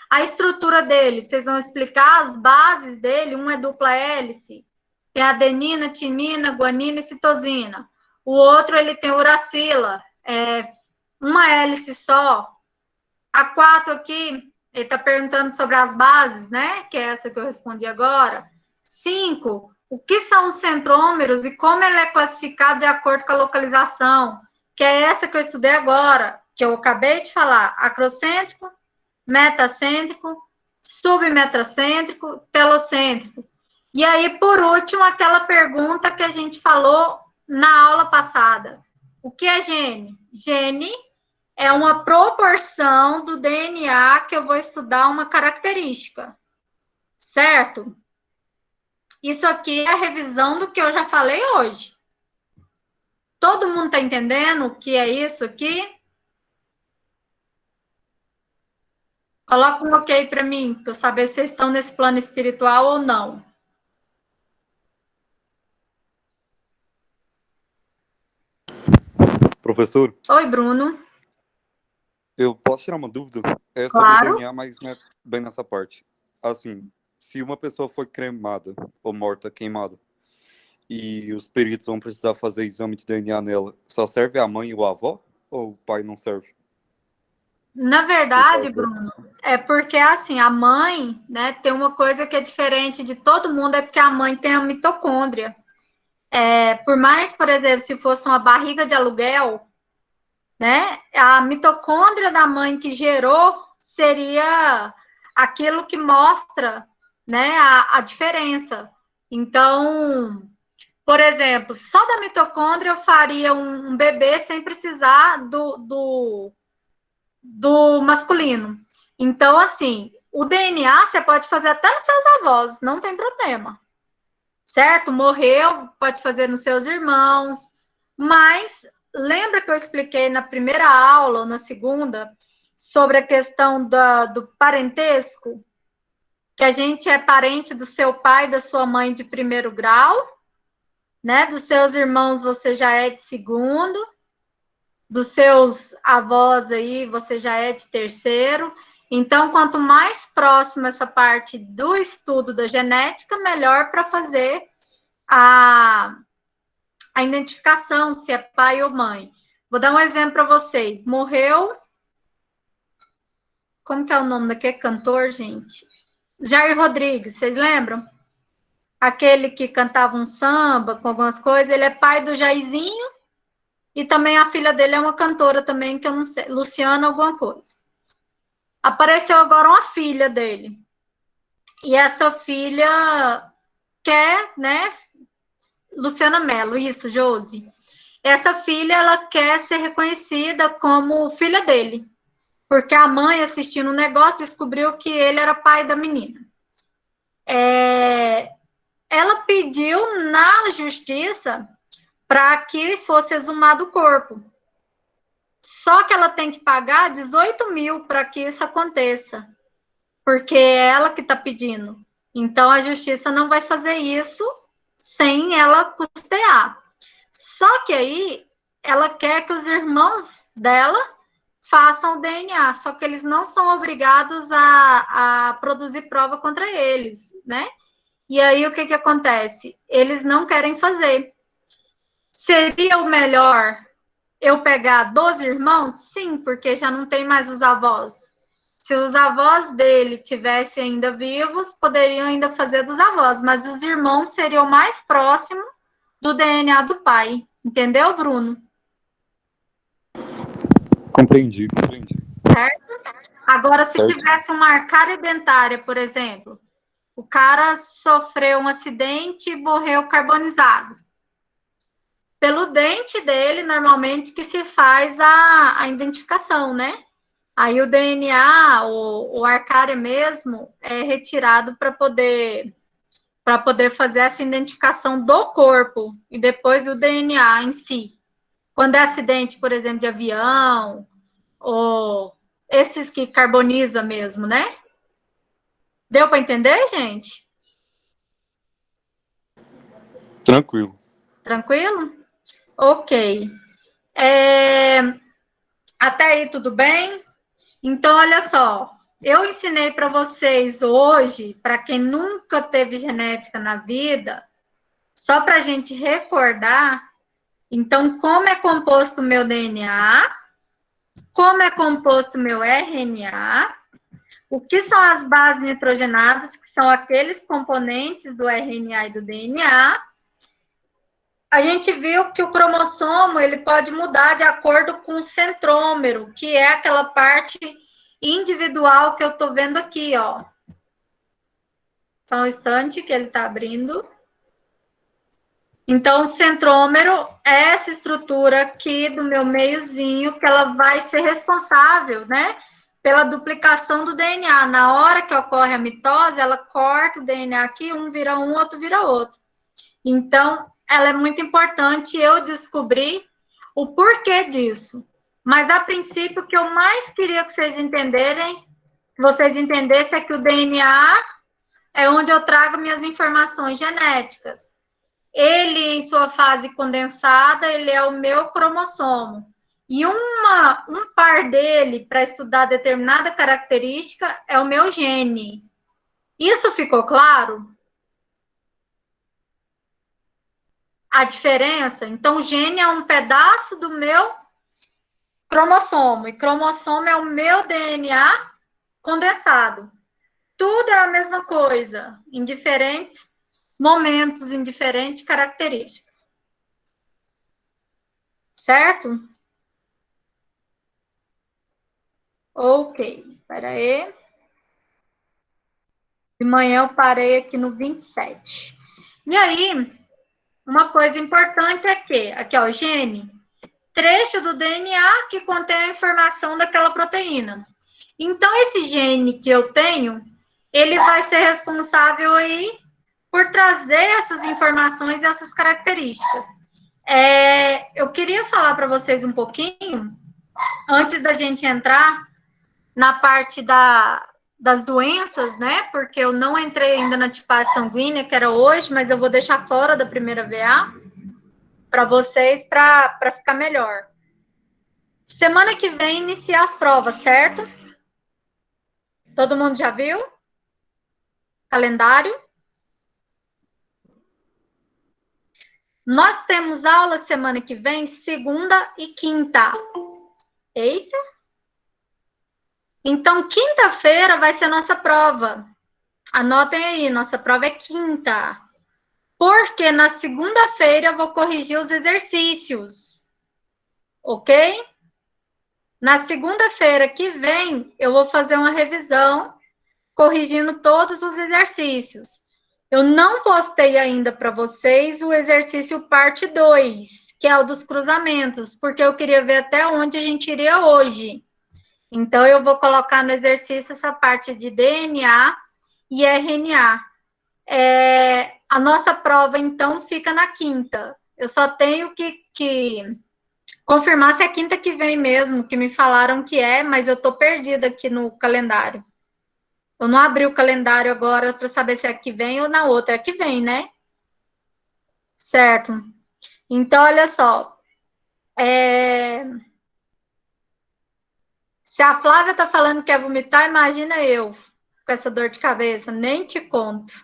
A estrutura dele, vocês vão explicar as bases dele. Um é dupla hélice, tem adenina, timina, guanina e citosina. O outro, ele tem uracila, uma hélice só. A 4 aqui, ele está perguntando sobre as bases, né? Que é essa que eu respondi agora. 5, o que são os centrômeros e como ele é classificado de acordo com a localização, que é essa que eu estudei agora, que eu acabei de falar, acrocêntrico, metacêntrico, submetacêntrico, telocêntrico. E aí, por último, aquela pergunta que a gente falou na aula passada. O que é gene? Gene é uma proporção do DNA que eu vou estudar uma característica, certo? Isso aqui é a revisão do que eu já falei hoje. Todo mundo está entendendo o que é isso aqui? Coloca um ok para mim, para eu saber se vocês estão nesse plano espiritual ou não. Professor, Oi, Bruno. eu posso tirar uma dúvida? É sobre Claro. o DNA, mas não é bem nessa parte. Assim, se uma pessoa foi cremada ou morta, queimada, e os peritos vão precisar fazer exame de DNA nela, só serve a mãe e o avô? Ou o pai não serve? Na verdade, Bruno, é porque, assim, a mãe, né, tem uma coisa que é diferente de todo mundo, é porque a mãe tem a mitocôndria. Por mais, por exemplo, se fosse uma barriga de aluguel, né, a mitocôndria da mãe que gerou seria aquilo que mostra, né, a diferença. Então, por exemplo, só da mitocôndria eu faria um bebê sem precisar do masculino. Então, assim, o DNA você pode fazer até nos seus avós, não tem problema. Certo? Morreu, pode fazer nos seus irmãos, mas lembra que eu expliquei na primeira aula, ou na segunda, sobre a questão do parentesco? Que a gente é parente do seu pai e da sua mãe de primeiro grau, né? Dos seus irmãos você já é de segundo, dos seus avós aí você já é de terceiro. Então, quanto mais próximo essa parte do estudo da genética, melhor para fazer a identificação, se é pai ou mãe. Vou dar um exemplo para vocês. Morreu... Como que é o nome daquele cantor, gente? Jair Rodrigues, vocês lembram? Aquele que cantava um samba com algumas coisas. Ele é pai do Jairzinho e também a filha dele é uma cantora também, que eu não sei, Luciana alguma coisa. Apareceu agora uma filha dele. E essa filha quer, né? Luciana Mello, isso, Josi. Essa filha, ela quer ser reconhecida como filha dele. Porque a mãe, assistindo um negócio, descobriu que ele era pai da menina. ela pediu na justiça para que fosse exumado o corpo. Só que ela tem que pagar 18 mil para que isso aconteça, porque é ela que está pedindo. Então, a justiça não vai fazer isso sem ela custear. Só que aí, ela quer que os irmãos dela façam o DNA, só que eles não são obrigados a produzir prova contra eles, né? E aí, o que acontece? Eles não querem fazer. Seria o melhor eu pegar 12 irmãos? Sim, porque já não tem mais os avós. Se os avós dele tivessem ainda vivos, poderiam ainda fazer dos avós, mas os irmãos seriam mais próximos do DNA do pai. Entendeu, Bruno? Compreendi. Certo? Agora, se Certo. tivesse uma arcária dentária, por exemplo, o cara sofreu um acidente e morreu carbonizado. Pelo dente dele, normalmente, que se faz a identificação, né? Aí o DNA, o arcária mesmo, é retirado para poder fazer essa identificação do corpo e depois do DNA em si. Quando é acidente, por exemplo, de avião, ou esses que carboniza mesmo, né? Deu para entender, gente? Tranquilo. Tranquilo? Ok. Até aí tudo bem? Então, olha só, eu ensinei para vocês hoje, para quem nunca teve genética na vida, só para a gente recordar, então, como é composto o meu DNA, como é composto o meu RNA, o que são as bases nitrogenadas, que são aqueles componentes do RNA e do DNA. A gente viu que o cromossomo ele pode mudar de acordo com o centrômero, que é aquela parte individual que eu estou vendo aqui, ó. Só um instante que ele está abrindo. Então, o centrômero é essa estrutura aqui do meu meiozinho, que ela vai ser responsável, né, pela duplicação do DNA. Na hora que ocorre a mitose, ela corta o DNA aqui, um vira um, outro vira outro. Então, ela é muito importante. Eu descobri o porquê disso. Mas, a princípio, o que eu mais queria que vocês entendessem é que o DNA é onde eu trago minhas informações genéticas. Ele, em sua fase condensada, ele é o meu cromossomo. E um par dele, para estudar determinada característica, é o meu gene. Isso ficou claro? A diferença? Então, o gene é um pedaço do meu cromossomo. E cromossomo é o meu DNA condensado. Tudo é a mesma coisa, em diferentes momentos, em diferentes características. Certo? Ok, espera aí. De manhã eu parei aqui no 27. E aí, uma coisa importante é que, aqui ó, gene, trecho do DNA que contém a informação daquela proteína. Então, esse gene que eu tenho, ele vai ser responsável aí por trazer essas informações e essas características. Eu queria falar para vocês um pouquinho, antes da gente entrar na parte das doenças, né? Porque eu não entrei ainda na tipagem sanguínea, que era hoje, mas eu vou deixar fora da primeira VA para vocês, para ficar melhor. Semana que vem, iniciar as provas, certo? Todo mundo já viu? Calendário? Nós temos aula semana que vem, segunda e quinta. Eita! Então, quinta-feira vai ser nossa prova. Anotem aí, nossa prova é quinta. Porque na segunda-feira eu vou corrigir os exercícios. Ok? Na segunda-feira que vem, eu vou fazer uma revisão, corrigindo todos os exercícios. Eu não postei ainda para vocês o exercício parte 2, que é o dos cruzamentos, porque eu queria ver até onde a gente iria hoje. Então, eu vou colocar no exercício essa parte de DNA e RNA. A nossa prova, então, fica na quinta. Eu só tenho que confirmar se é quinta que vem mesmo, que me falaram que é, mas eu estou perdida aqui no calendário. Eu não abri o calendário agora para saber se é que vem ou na outra. É que vem, né? Certo. Então, olha só. Se a Flávia está falando que quer vomitar, imagina eu com essa dor de cabeça. Nem te conto.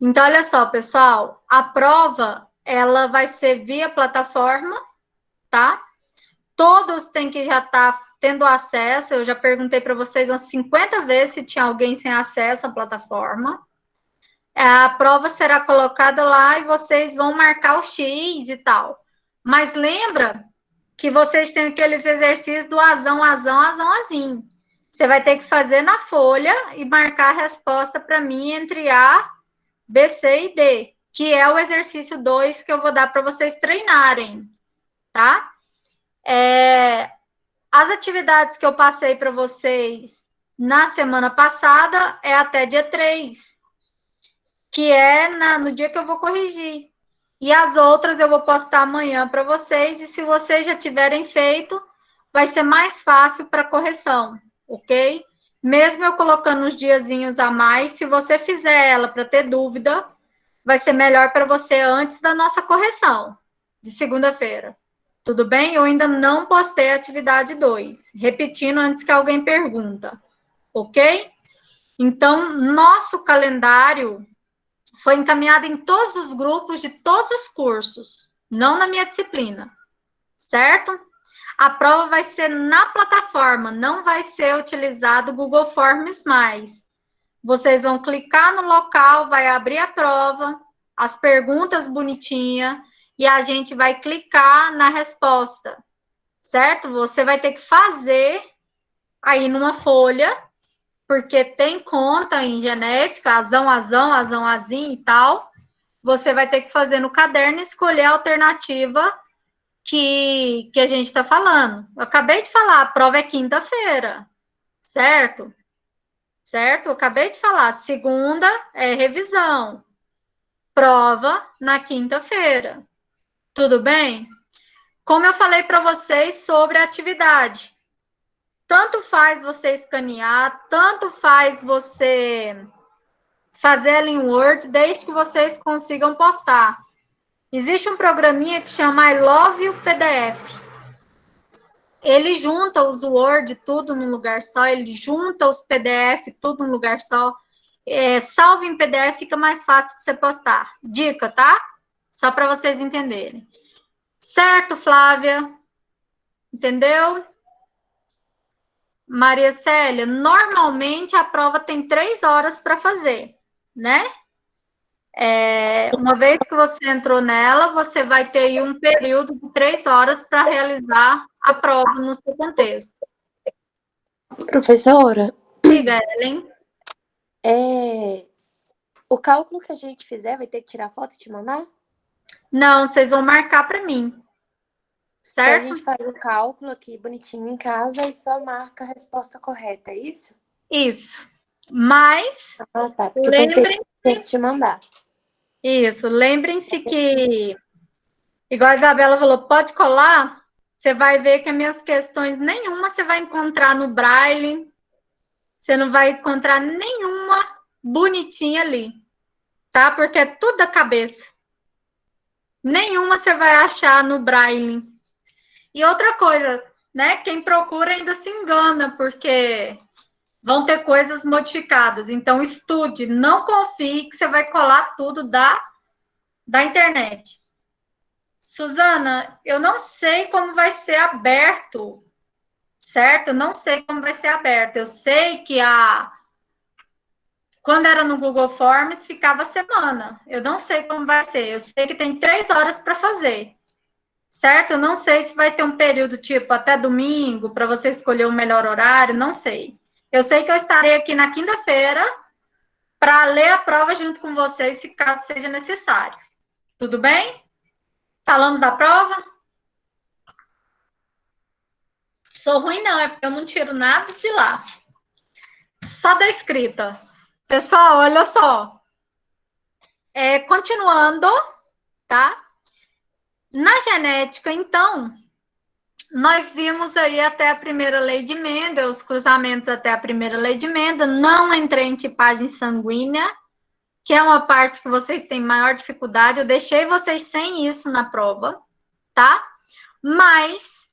Então, olha só, pessoal. A prova, ela vai ser via plataforma, tá? Todos têm que já estar tendo acesso. Eu já perguntei para vocês umas 50 vezes se tinha alguém sem acesso à plataforma. A prova será colocada lá e vocês vão marcar o X e tal. Mas lembra que vocês têm aqueles exercícios do azão, azão, azão, azinho. Você vai ter que fazer na folha e marcar a resposta para mim entre A, B, C e D, que é o exercício 2 que eu vou dar para vocês treinarem, tá? As atividades que eu passei para vocês na semana passada é até dia 3, que é no dia que eu vou corrigir. E as outras eu vou postar amanhã para vocês, e se vocês já tiverem feito, vai ser mais fácil para correção, ok? Mesmo eu colocando uns diazinhos a mais, se você fizer ela para ter dúvida, vai ser melhor para você antes da nossa correção, de segunda-feira. Tudo bem? Eu ainda não postei a atividade 2, repetindo antes que alguém pergunta, ok? Então, nosso calendário foi encaminhado em todos os grupos de todos os cursos, não na minha disciplina, certo? A prova vai ser na plataforma, não vai ser utilizado o Google Forms mais. Vocês vão clicar no local, vai abrir a prova, as perguntas bonitinhas, e a gente vai clicar na resposta, certo? Você vai ter que fazer aí numa folha, porque tem conta em genética, azão, azão, azão, azinho e tal. Você vai ter que fazer no caderno e escolher a alternativa que a gente está falando. Eu acabei de falar, a prova é quinta-feira, certo? Certo? Eu acabei de falar, segunda é revisão, prova na quinta-feira. Tudo bem? Como eu falei para vocês sobre a atividade, tanto faz você escanear, tanto faz você fazer ela em Word, desde que vocês consigam postar. Existe um programinha que chama I Love You PDF. Ele junta os Word tudo num lugar só, ele junta os PDF tudo num lugar só. Salve em PDF, fica mais fácil para você postar. Dica, tá? Só para vocês entenderem. Certo, Flávia? Entendeu? Maria Célia, normalmente a prova tem 3 horas para fazer, né? Uma vez que você entrou nela, você vai ter aí um período de 3 horas para realizar a prova no seu contexto. Professora, Diga, Ellen. O cálculo que a gente fizer, vai ter que tirar foto e te mandar? Não, vocês vão marcar para mim. Certo? Então a gente faz o cálculo aqui bonitinho em casa e só marca a resposta correta, é isso? Isso. Mas, tá. Porque eu pensei que tinha que te mandar. Isso. Lembrem-se que, igual a Isabela falou, pode colar, você vai ver que as minhas questões, nenhuma você vai encontrar no Braille, você não vai encontrar nenhuma bonitinha ali, tá? Porque é tudo da cabeça. Nenhuma você vai achar no Braille. E outra coisa, né? Quem procura ainda se engana, porque vão ter coisas modificadas. Então, estude, não confie que você vai colar tudo da internet. Suzana, eu não sei como vai ser aberto, certo? Eu não sei como vai ser aberto. Eu sei que quando era no Google Forms, ficava semana. Eu não sei como vai ser. Eu sei que tem 3 horas para fazer. Certo? Eu não sei se vai ter um período tipo até domingo para você escolher o melhor horário, não sei. Eu sei que eu estarei aqui na quinta-feira para ler a prova junto com vocês, se caso seja necessário. Tudo bem? Falamos da prova? Sou ruim não, é porque eu não tiro nada de lá. Só da escrita. Pessoal, olha só. Continuando, tá? Na genética, então, nós vimos aí até a primeira lei de Mendel, os cruzamentos até a primeira lei de Mendel, não entrei em tipagem sanguínea, que é uma parte que vocês têm maior dificuldade, eu deixei vocês sem isso na prova, tá? Mas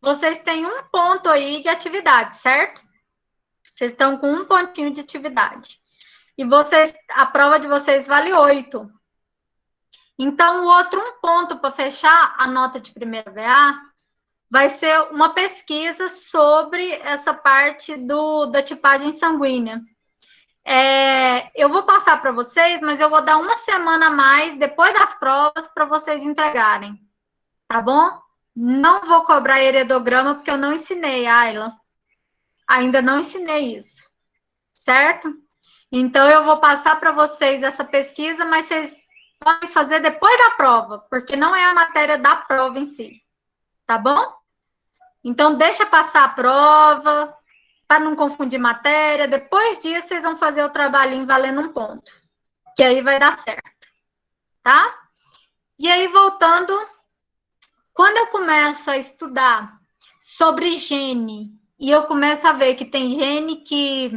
vocês têm um ponto aí de atividade, certo? Vocês estão com um pontinho de atividade. E a prova de vocês vale 8. Então, o outro um ponto para fechar a nota de primeira VA vai ser uma pesquisa sobre essa parte da tipagem sanguínea. Eu vou passar para vocês, mas eu vou dar uma semana a mais depois das provas para vocês entregarem, tá bom? Não vou cobrar heredograma porque eu não ensinei, Ayla. Ainda não ensinei isso, certo? Então, eu vou passar para vocês essa pesquisa, mas vocês podem fazer depois da prova, porque não é a matéria da prova em si, tá bom? Então, deixa passar a prova, para não confundir matéria. Depois disso, vocês vão fazer o trabalhinho valendo um ponto, que aí vai dar certo, tá? E aí, voltando, quando eu começo a estudar sobre gene, e eu começo a ver que tem gene que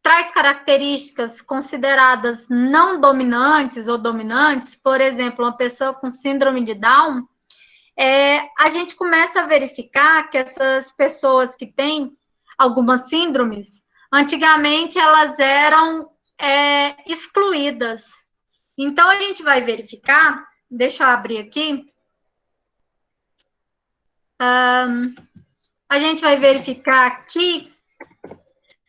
traz características consideradas não dominantes ou dominantes, por exemplo, uma pessoa com síndrome de Down, a gente começa a verificar que essas pessoas que têm algumas síndromes, antigamente elas eram excluídas. Então, a gente vai verificar, deixa eu abrir aqui, a gente vai verificar aqui,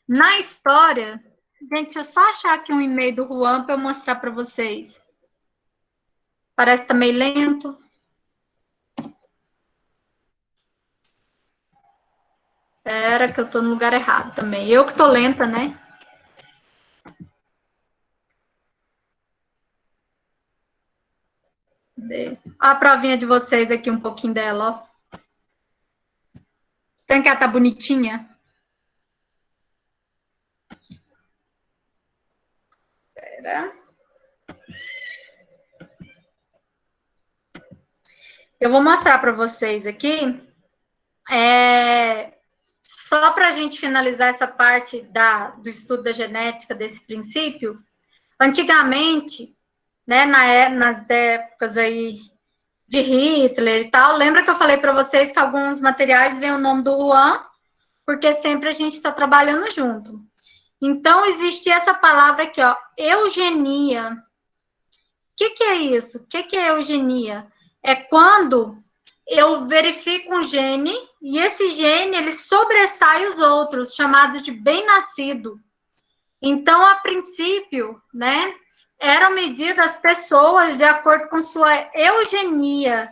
na história, gente, deixa eu só achar aqui um e-mail do Juan para eu mostrar para vocês. Parece que tá meio lento. Espera que eu tô no lugar errado também. Eu que tô lenta, né? Olha a provinha de vocês aqui, um pouquinho dela, ó. Tem que ela tá bonitinha. Espera. Eu vou mostrar para vocês aqui. Só para a gente finalizar essa parte do estudo da genética, desse princípio, antigamente, né, nas épocas aí de Hitler e tal, lembra que eu falei para vocês que alguns materiais vêm o nome do Juan, porque sempre a gente está trabalhando junto. Então, existe essa palavra aqui, ó, eugenia. O que é isso? O que é eugenia? É quando eu verifico um gene e esse gene, ele sobressai os outros, chamados de bem-nascido. Então, a princípio, né, eram medidas as pessoas de acordo com sua eugenia.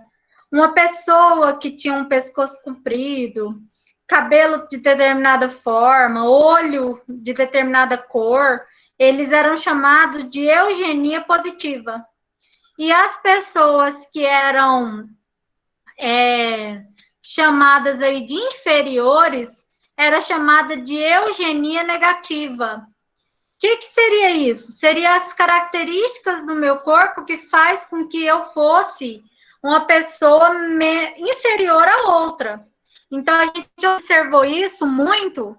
Uma pessoa que tinha um pescoço comprido, cabelo de determinada forma, olho de determinada cor, eles eram chamados de eugenia positiva. E as pessoas que eram chamadas aí de inferiores, era chamada de eugenia negativa. O que seria isso? Seria as características do meu corpo que faz com que eu fosse uma pessoa inferior à outra. Então, a gente observou isso muito,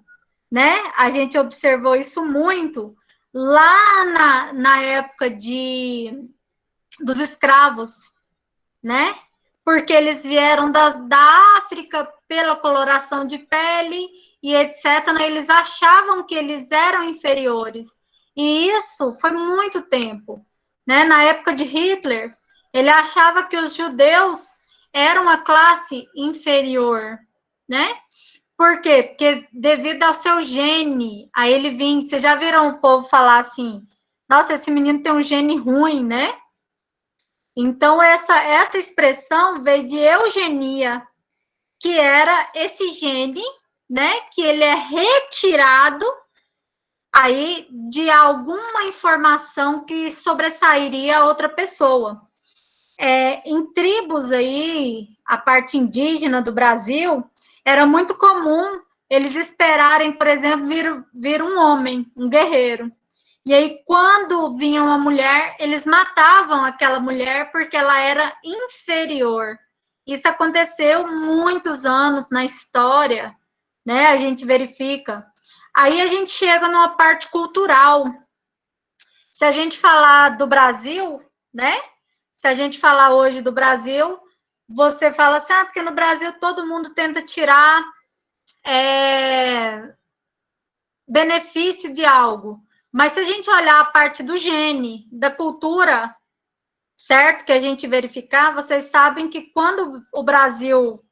né? A gente observou isso muito lá na época dos escravos, né? Porque eles vieram da África pela coloração de pele e etc. Eles achavam que eles eram inferiores. E isso foi muito tempo, né? Na época de Hitler, ele achava que os judeus eram uma classe inferior, né? Por quê? Porque devido ao seu gene, aí ele vinha, vocês já viram o povo falar assim, nossa, esse menino tem um gene ruim, né? Então, essa expressão veio de eugenia, que era esse gene, né, que ele é retirado aí de alguma informação que sobressairia a outra pessoa. Em tribos aí, a parte indígena do Brasil, era muito comum eles esperarem, por exemplo, vir um homem, um guerreiro. E aí, quando vinha uma mulher, eles matavam aquela mulher porque ela era inferior. Isso aconteceu muitos anos na história, né? A gente verifica. Aí a gente chega numa parte cultural. Se a gente falar do Brasil, né? Se a gente falar hoje do Brasil, você fala assim, porque no Brasil todo mundo tenta tirar benefício de algo. Mas se a gente olhar a parte do gene, da cultura, certo? Que a gente verificar, vocês sabem que quando o Brasil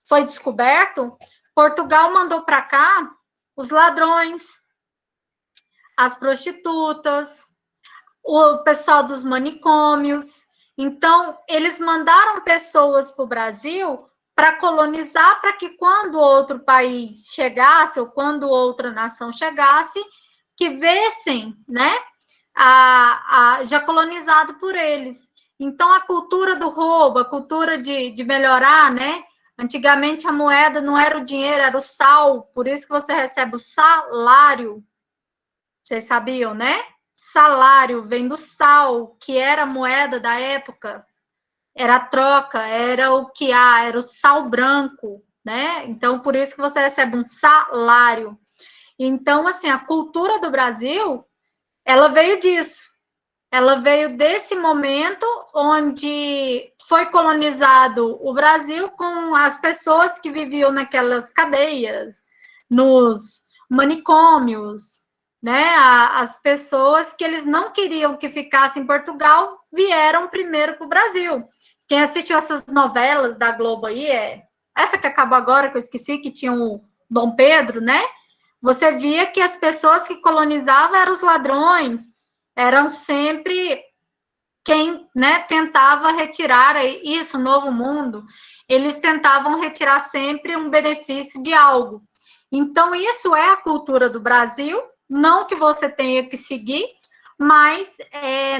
foi descoberto, Portugal mandou para cá os ladrões, as prostitutas, o pessoal dos manicômios. Então, eles mandaram pessoas para o Brasil para colonizar, para que quando outro país chegasse, ou quando outra nação chegasse, que vissem, né, já colonizado por eles. Então, a cultura do roubo, a cultura de melhorar, né? Antigamente a moeda não era o dinheiro, era o sal, por isso que você recebe o salário. Vocês sabiam, né? Salário vem do sal, que era a moeda da época, era a troca, era o que há, era o sal branco, né? Então, por isso que você recebe um salário. Então, assim, a cultura do Brasil, ela veio disso. Ela veio desse momento onde foi colonizado o Brasil com as pessoas que viviam naquelas cadeias, nos manicômios, né? As pessoas que eles não queriam que ficasse em Portugal vieram primeiro para o Brasil. Quem assistiu essas novelas da Globo aí, essa que acabou agora, que eu esqueci, que tinha o Dom Pedro, né? Você via que as pessoas que colonizavam eram os ladrões, eram sempre quem, né, tentava retirar isso, Novo Mundo, eles tentavam retirar sempre um benefício de algo. Então, isso é a cultura do Brasil, não que você tenha que seguir, mas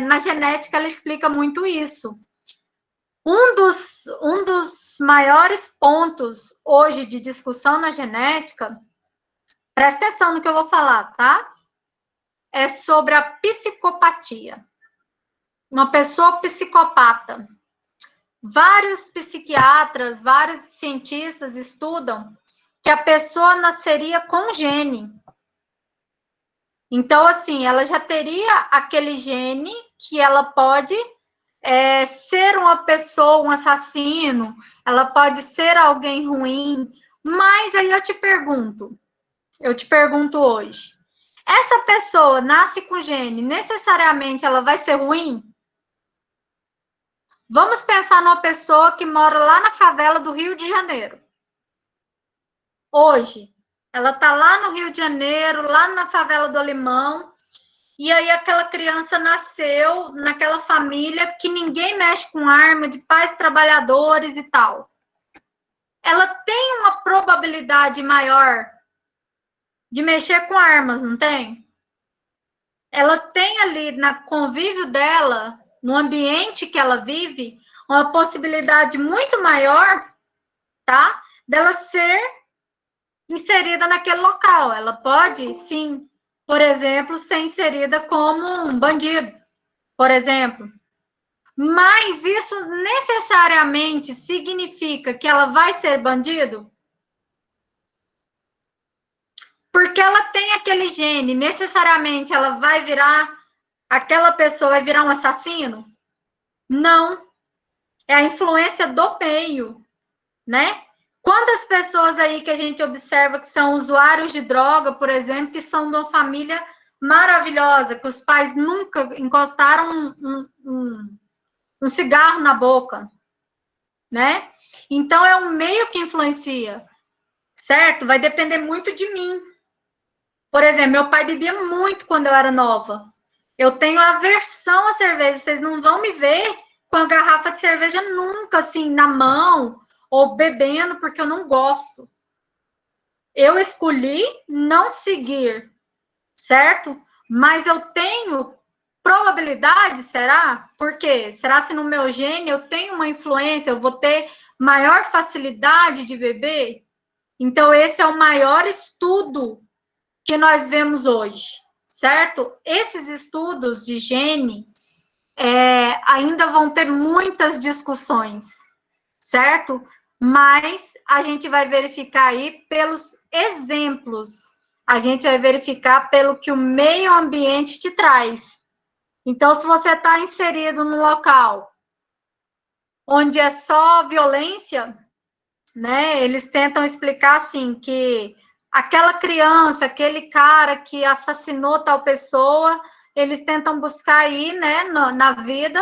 na genética ela explica muito isso. Um dos maiores pontos hoje de discussão na genética, presta atenção no que eu vou falar, tá? É sobre a psicopatia. Uma pessoa psicopata. Vários psiquiatras, vários cientistas estudam que a pessoa nasceria com gene. Então, assim, ela já teria aquele gene que ela pode ser uma pessoa, um assassino, ela pode ser alguém ruim, mas aí eu te pergunto hoje, essa pessoa nasce com gene, necessariamente ela vai ser ruim? Vamos pensar numa pessoa que mora lá na favela do Rio de Janeiro. Hoje, ela está lá no Rio de Janeiro, lá na favela do Alemão, e aí aquela criança nasceu naquela família que ninguém mexe com arma, de pais trabalhadores e tal. Ela tem uma probabilidade maior de mexer com armas, não tem? Ela tem ali, no convívio dela, no ambiente que ela vive, uma possibilidade muito maior, tá? Dela ser inserida naquele local. Ela pode, sim, por exemplo, ser inserida como um bandido, por exemplo. Mas isso necessariamente significa que ela vai ser bandido? Porque ela tem aquele gene, necessariamente ela vai virar, aquela pessoa vai virar um assassino? Não. É a influência do meio, né? Quantas pessoas aí que a gente observa que são usuários de droga, por exemplo, que são de uma família maravilhosa, que os pais nunca encostaram um cigarro na boca, né? Então, é um meio que influencia, certo? Vai depender muito de mim. Por exemplo, meu pai bebia muito quando eu era nova. Eu tenho aversão à cerveja, vocês não vão me ver com a garrafa de cerveja nunca, assim, na mão, ou bebendo, porque eu não gosto. Eu escolhi não seguir, certo? Mas eu tenho probabilidade, será? Por quê? Será se no meu gene eu tenho uma influência, eu vou ter maior facilidade de beber? Então, esse é o maior estudo que nós vemos hoje, certo? Esses estudos de gene ainda vão ter muitas discussões, certo? Mas a gente vai verificar aí pelos exemplos, a gente vai verificar pelo que o meio ambiente te traz. Então, se você está inserido num local onde é só violência, né? Eles tentam explicar assim que aquela criança, aquele cara que assassinou tal pessoa, eles tentam buscar aí, né, na vida,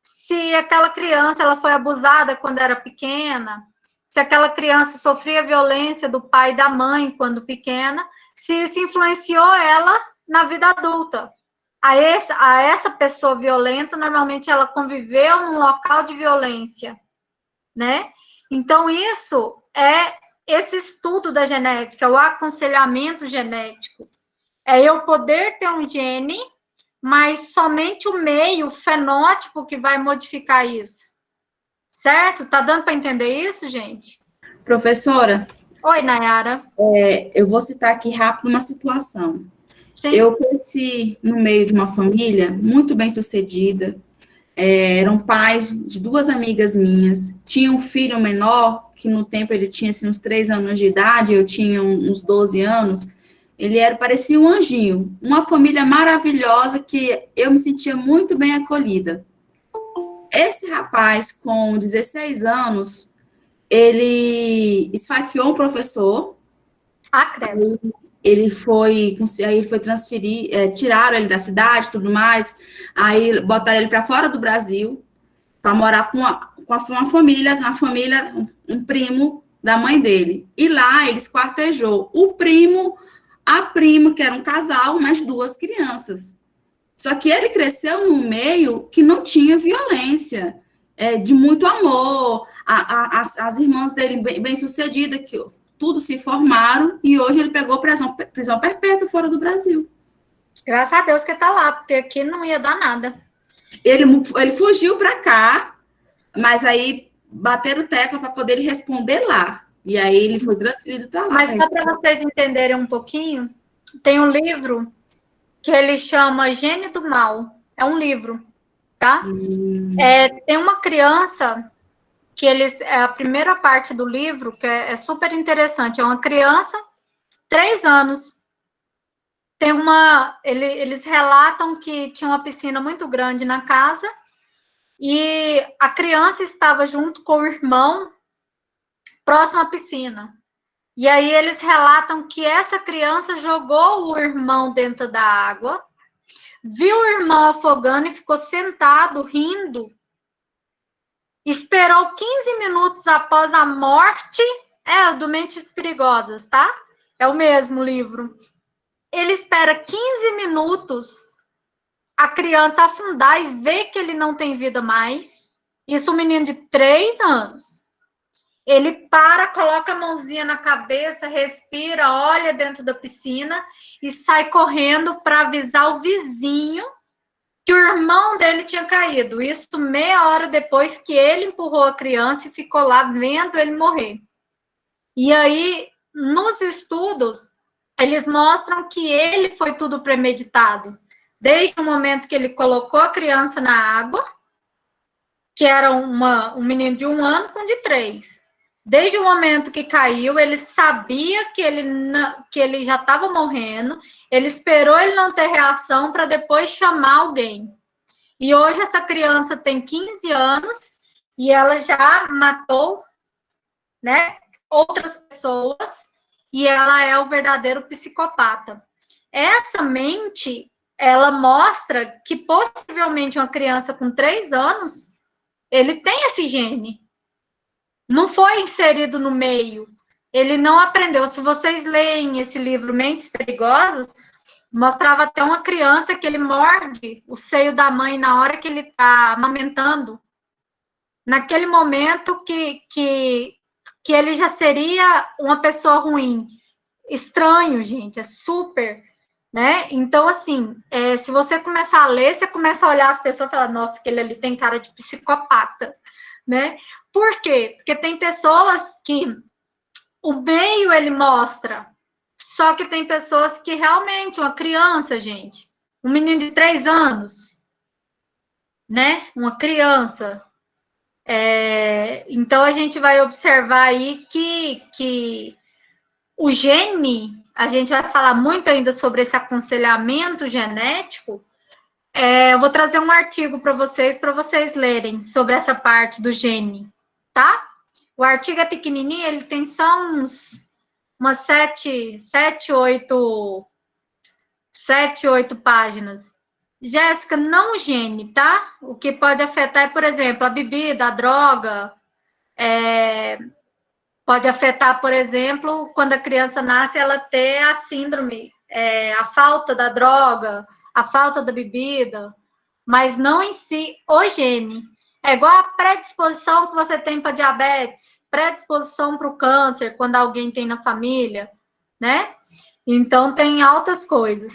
se aquela criança ela foi abusada quando era pequena, se aquela criança sofria violência do pai e da mãe quando pequena, se isso influenciou ela na vida adulta. A essa pessoa violenta, normalmente ela conviveu num local de violência, né? Então, isso é esse estudo da genética, o aconselhamento genético. É eu poder ter um gene, mas somente o meio, o fenótipo que vai modificar isso. Certo? Tá dando para entender isso, gente? Professora, Oi, Nayara. eu vou citar aqui rápido uma situação. Sim. Eu cresci no meio de uma família muito bem sucedida, eram pais de 2 amigas minhas, tinha um filho menor, que no tempo ele tinha assim, uns 3 anos de idade, eu tinha uns 12 anos, parecia um anjinho, uma família maravilhosa que eu me sentia muito bem acolhida. Esse rapaz, com 16 anos, ele esfaqueou um professor. Credo. Aí ele foi transferir, tiraram ele da cidade, tudo mais, aí botaram ele para fora do Brasil, para morar com uma família, um primo da mãe dele. E lá ele esquartejou o primo, a prima, que era um casal, mais 2 crianças. Só que ele cresceu num meio que não tinha violência, de muito amor, as irmãs dele bem-sucedidas, que tudo se formaram, e hoje ele pegou prisão perpétua fora do Brasil. Graças a Deus que tá lá, porque aqui não ia dar nada. Ele fugiu para cá, mas aí bateram tecla para poder responder lá. E aí ele foi transferido para lá. Mas só para vocês entenderem um pouquinho, tem um livro que ele chama Gene do Mal. É um livro, tá? Tem uma criança que a primeira parte do livro, que é super interessante, é uma criança, 3 anos. Eles relatam que tinha uma piscina muito grande na casa e a criança estava junto com o irmão próximo à piscina. E aí eles relatam que essa criança jogou o irmão dentro da água, viu o irmão afogando e ficou sentado, rindo. Esperou 15 minutos após a morte, do Mentes Perigosas, tá? É o mesmo livro. Ele espera 15 minutos a criança afundar e ver que ele não tem vida mais. Isso, um menino de 3 anos. Ele coloca a mãozinha na cabeça, respira, olha dentro da piscina e sai correndo para avisar o vizinho que o irmão dele tinha caído. Isso meia hora depois que ele empurrou a criança e ficou lá vendo ele morrer. E aí, nos estudos, eles mostram que ele foi tudo premeditado. Desde o momento que ele colocou a criança na água, que era um menino de 1 ano com de 3. Desde o momento que caiu, ele sabia que ele já estava morrendo, ele esperou ele não ter reação para depois chamar alguém. E hoje essa criança tem 15 anos e ela já matou, né, outras pessoas e ela é o verdadeiro psicopata. Essa mente, ela mostra que possivelmente uma criança com 3 anos, ele tem esse gene. Não foi inserido no meio. Ele não aprendeu. Se vocês leem esse livro Mentes Perigosas, mostrava até uma criança que ele morde o seio da mãe na hora que ele está amamentando. Naquele momento que ele já seria uma pessoa ruim. Estranho, gente. É super, né? Então, assim, se você começar a ler, você começa a olhar as pessoas e falar, nossa, aquele ali tem cara de psicopata, né? Por quê? Porque tem pessoas que o meio ele mostra Só que tem pessoas que realmente, uma criança, gente, um menino de 3 anos, né? Uma criança. Então, a gente vai observar aí que o gene, a gente vai falar muito ainda sobre esse aconselhamento genético. Eu vou trazer um artigo para vocês lerem sobre essa parte do gene, tá? O artigo é pequenininho, ele tem só umas 8 páginas. Jéssica, não o gene, tá? O que pode afetar é, por exemplo, a bebida, a droga, pode afetar, por exemplo, quando a criança nasce, ela ter a síndrome, a falta da droga, a falta da bebida, mas não em si o gene. É igual a predisposição que você tem para diabetes, predisposição para o câncer, quando alguém tem na família, né? Então, tem altas coisas.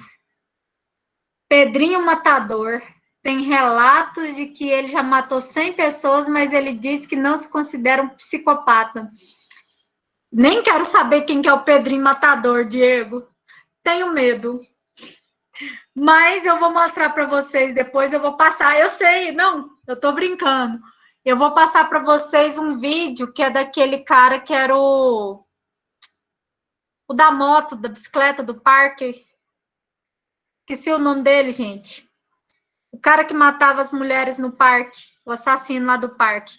Pedrinho Matador. Tem relatos de que ele já matou 100 pessoas, mas ele disse que não se considera um psicopata. Nem quero saber quem que é o Pedrinho Matador, Diego. Tenho medo. Mas eu vou mostrar para vocês depois, eu vou passar. Eu sei, não, eu tô brincando. Eu vou passar para vocês um vídeo que é daquele cara que era o da moto, da bicicleta, do parque. Esqueci o nome dele, gente. O cara que matava as mulheres no parque, o assassino lá do parque.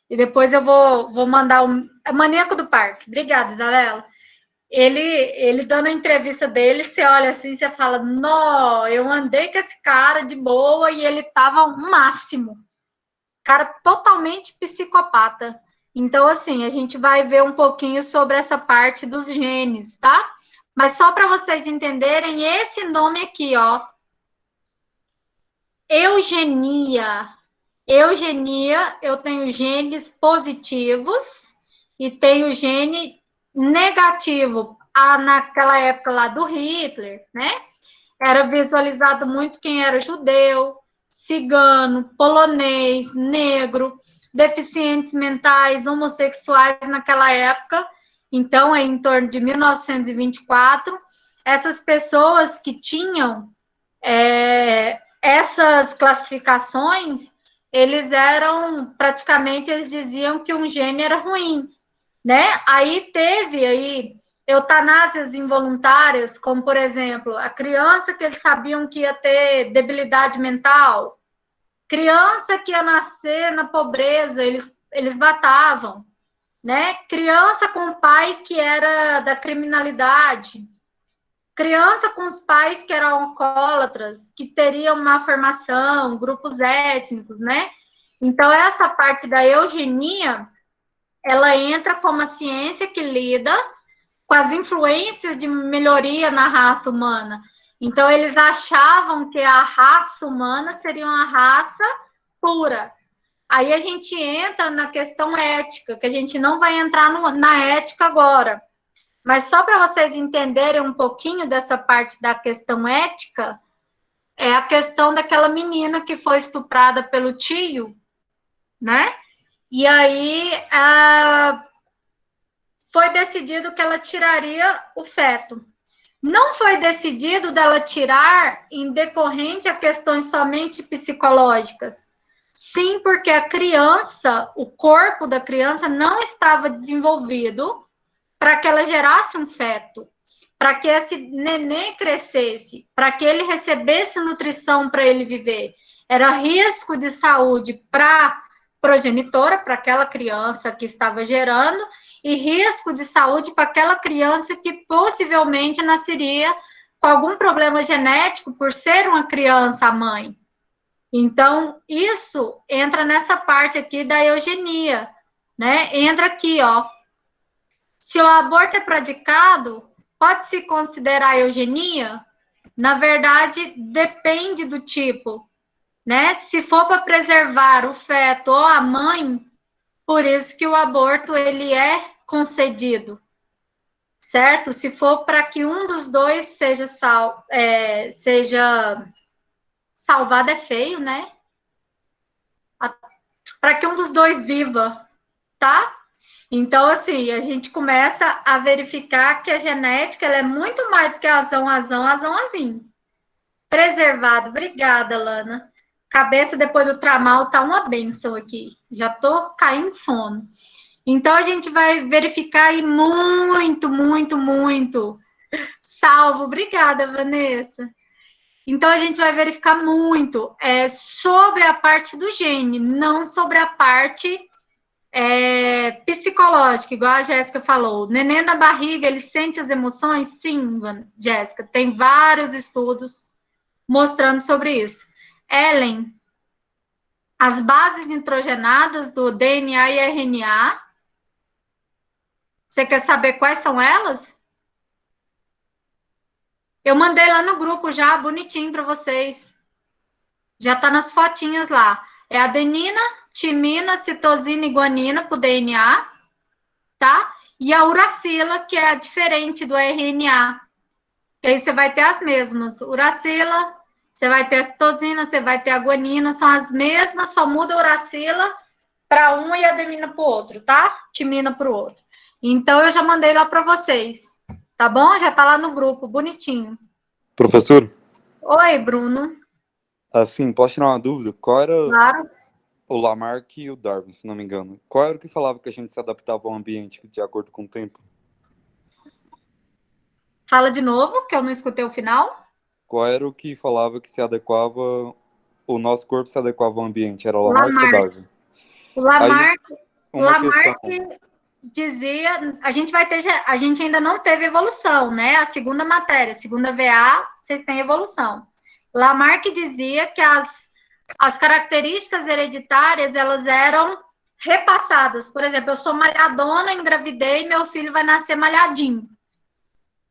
E depois eu vou mandar é Maníaco do Parque. Obrigada, Isabela. Ele dando a entrevista dele, você olha assim, você fala, não, eu andei com esse cara de boa e ele tava um máximo. Cara totalmente psicopata. Então, assim, a gente vai ver um pouquinho sobre essa parte dos genes, tá? Mas só para vocês entenderem, esse nome aqui, ó. Eugenia. Eugenia, eu tenho genes positivos e tenho gene negativo. Naquela época lá do Hitler, né? Era visualizado muito quem era judeu, cigano, polonês, negro, deficientes mentais, homossexuais naquela época. Então, é em torno de 1924. Essas pessoas que tinham essas classificações, eles diziam que um gene era ruim, né? Aí teve eutanásias involuntárias, como, por exemplo, a criança que eles sabiam que ia ter debilidade mental, criança que ia nascer na pobreza, eles matavam, né? Criança com pai que era da criminalidade, criança com os pais que eram alcoólatras, que teriam má formação, grupos étnicos, né? Então, essa parte da eugenia, ela entra como a ciência que lida com as influências de melhoria na raça humana. Então, eles achavam que a raça humana seria uma raça pura. Aí a gente entra na questão ética, que a gente não vai entrar na ética agora. Mas só para vocês entenderem um pouquinho dessa parte da questão ética, é a questão daquela menina que foi estuprada pelo tio, né? E aí foi decidido que ela tiraria o feto. Não foi decidido dela tirar em decorrente a questões somente psicológicas. Sim, porque a criança, o corpo da criança não estava desenvolvido para que ela gerasse um feto, para que esse neném crescesse, para que ele recebesse nutrição para ele viver. Era risco de saúde para a progenitora, para aquela criança que estava gerando, e risco de saúde para aquela criança que possivelmente nasceria com algum problema genético por ser uma criança, a mãe. Então, isso entra nessa parte aqui da eugenia, né? Entra aqui, ó. Se o aborto é praticado, pode-se considerar eugenia? Na verdade, depende do tipo, né? Se for para preservar o feto ou a mãe, por isso que o aborto ele é concedido, certo? Se for para que um dos dois seja salvado, é feio, né? Para que um dos dois viva, tá? Então, assim, a gente começa a verificar que a genética ela é muito mais do que azão, azinho. Preservado. Obrigada, Lana. Cabeça depois do tramal tá uma benção aqui. Já tô caindo de sono. Então, a gente vai verificar aí muito, muito, muito. Salvo. Obrigada, Vanessa. Então, a gente vai verificar muito sobre a parte do gene, não sobre a parte psicológica, igual a Jéssica falou. O neném da barriga, ele sente as emoções? Sim, Jéssica. Tem vários estudos mostrando sobre isso. Ellen, as bases nitrogenadas do DNA e RNA, você quer saber quais são elas? Eu mandei lá no grupo já, bonitinho para vocês. Já está nas fotinhas lá. É adenina, timina, citosina e guanina para o DNA, tá? E a uracila, que é diferente do RNA. Que aí você vai ter as mesmas. Uracila, você vai ter a citosina, você vai ter a guanina, são as mesmas, só muda a uracila para um e a adenina para o outro, tá? Timina para o outro. Então, eu já mandei lá para vocês, tá bom? Já tá lá no grupo, bonitinho. Professor, Oi, Bruno. assim, posso tirar uma dúvida? Qual era Claro. o Lamarck e o Darwin, se não me engano? Qual era o que falava que a gente se adaptava ao ambiente de acordo com o tempo? Fala de novo, que eu não escutei o final. Qual era o que falava que se adequava, o nosso corpo se adequava ao ambiente? Era o Lamarck ou o Darwin? O Lamarck, questão. Dizia, a gente ainda não teve evolução, né? A segunda matéria, segunda VA, vocês têm evolução. Lamarck dizia que as características hereditárias, elas eram repassadas. Por exemplo, eu sou malhadona, engravidei, meu filho vai nascer malhadinho.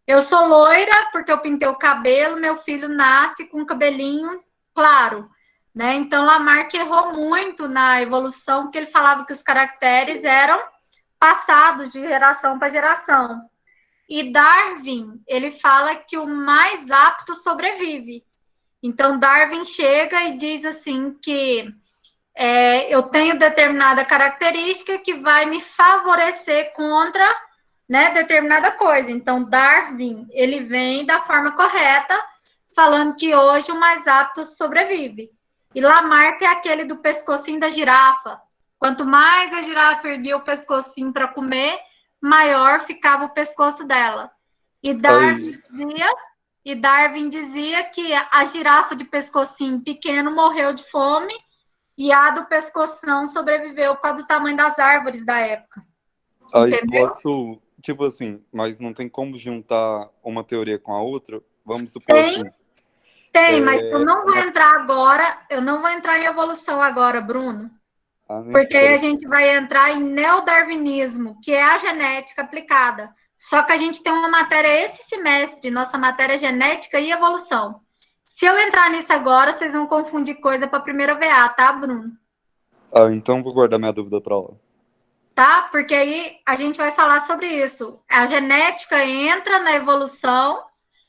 Eu sou loira, porque eu pintei o cabelo, meu filho nasce com um cabelinho claro, né? Então, Lamarck errou muito na evolução, porque ele falava que os caracteres eram passados de geração para geração. E Darwin, ele fala que o mais apto sobrevive. Então, Darwin chega e diz assim que eu tenho determinada característica que vai me favorecer contra, né, determinada coisa. Então, Darwin, ele vem da forma correta, falando que hoje o mais apto sobrevive. E Lamarck é aquele do pescocinho da girafa. Quanto mais a girafa erguia o pescocinho para comer, maior ficava o pescoço dela. E Darwin dizia que a girafa de pescocinho pequeno morreu de fome e a do pescoção sobreviveu por causa do tamanho das árvores da época. Aí Entendeu? posso, tipo assim, mas não tem como juntar uma teoria com a outra? Vamos supor assim. Tem, mas eu não vou entrar agora, eu não vou entrar em evolução agora, Bruno. Porque aí a gente vai entrar em neodarwinismo, que é a genética aplicada. Só que a gente tem uma matéria esse semestre, nossa matéria é genética e evolução. Se eu entrar nisso agora, vocês vão confundir coisa para a primeira VA, tá, Bruno? Então vou guardar minha dúvida para lá. Tá? Porque aí a gente vai falar sobre isso. A genética entra na evolução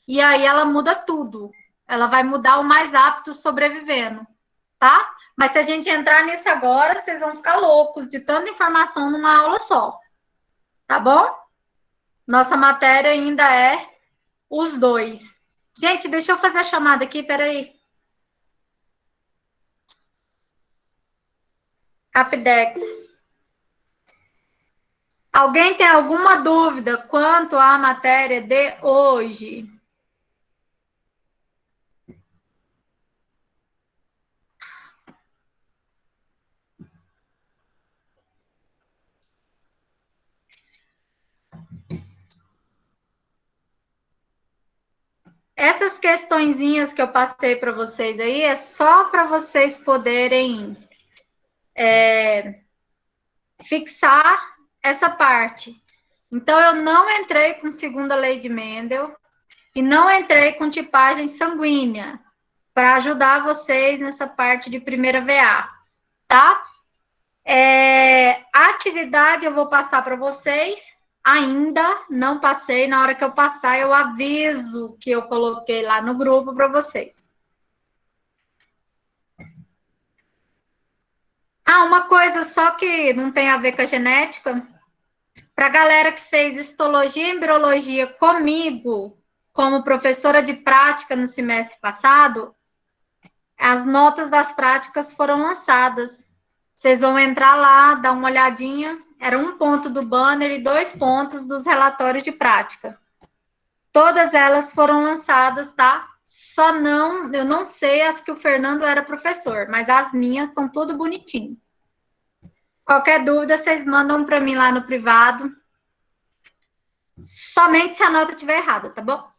e aí ela muda tudo. Ela vai mudar o mais apto sobrevivendo, tá? Mas se a gente entrar nisso agora, vocês vão ficar loucos de tanta informação numa aula só. Tá bom? Nossa matéria ainda é os dois. Gente, deixa eu fazer a chamada aqui, peraí. Rapidex. Alguém tem alguma dúvida quanto à matéria de hoje? Essas questõezinhas que eu passei para vocês aí é só para vocês poderem fixar essa parte. Então, eu não entrei com segunda lei de Mendel e não entrei com tipagem sanguínea para ajudar vocês nessa parte de primeira VA, tá? A atividade eu vou passar para vocês. Ainda não passei. Na hora que eu passar, eu aviso que eu coloquei lá no grupo para vocês. Uma coisa só que não tem a ver com a genética. Para a galera que fez histologia e embriologia comigo, como professora de prática no semestre passado, as notas das práticas foram lançadas. Vocês vão entrar lá, dar uma olhadinha. Era 1 ponto do banner e 2 pontos dos relatórios de prática. Todas elas foram lançadas, tá? Só não, eu não sei as que o Fernando era professor, mas as minhas estão tudo bonitinho. Qualquer dúvida, vocês mandam para mim lá no privado. Somente se a nota estiver errada, tá bom?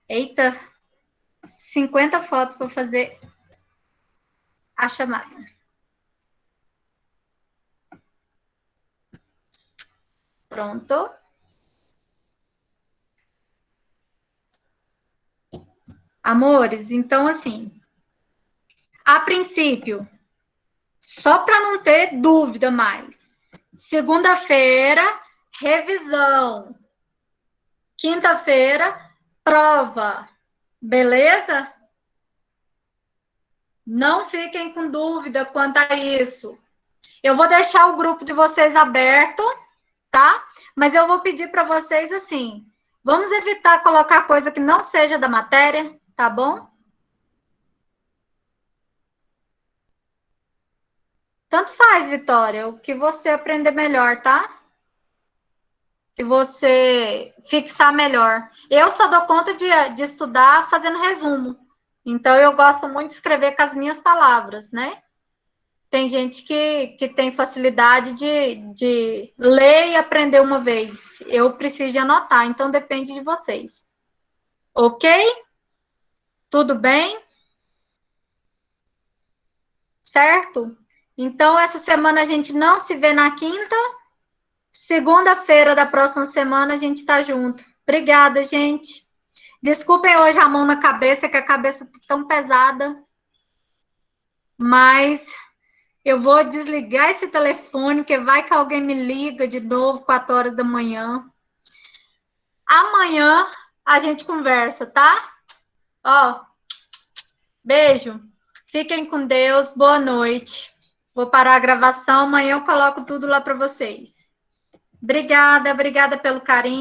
Eita, 50 fotos para fazer a chamada. Pronto. Amores, então assim, a princípio, só para não ter dúvida mais, segunda-feira, revisão. Quinta-feira, prova. Beleza? Não fiquem com dúvida quanto a isso. Eu vou deixar o grupo de vocês aberto, tá? Mas eu vou pedir para vocês assim, vamos evitar colocar coisa que não seja da matéria, tá bom? Tanto faz, Vitória, o que você aprender melhor, tá? Que você fixar melhor. Eu só dou conta de estudar fazendo resumo. Então, eu gosto muito de escrever com as minhas palavras, né? Tem gente que tem facilidade de ler e aprender uma vez. Eu preciso de anotar, então depende de vocês. Ok? Tudo bem? Certo? Então, essa semana a gente não se vê na quinta. Segunda-feira da próxima semana a gente tá junto. Obrigada, gente. Desculpem hoje a mão na cabeça, que a cabeça tá tão pesada. Mas eu vou desligar esse telefone, porque vai que alguém me liga de novo, 4 horas da manhã. Amanhã a gente conversa, tá? Ó, beijo. Fiquem com Deus. Boa noite. Vou parar a gravação. Amanhã eu coloco tudo lá para vocês. Obrigada pelo carinho.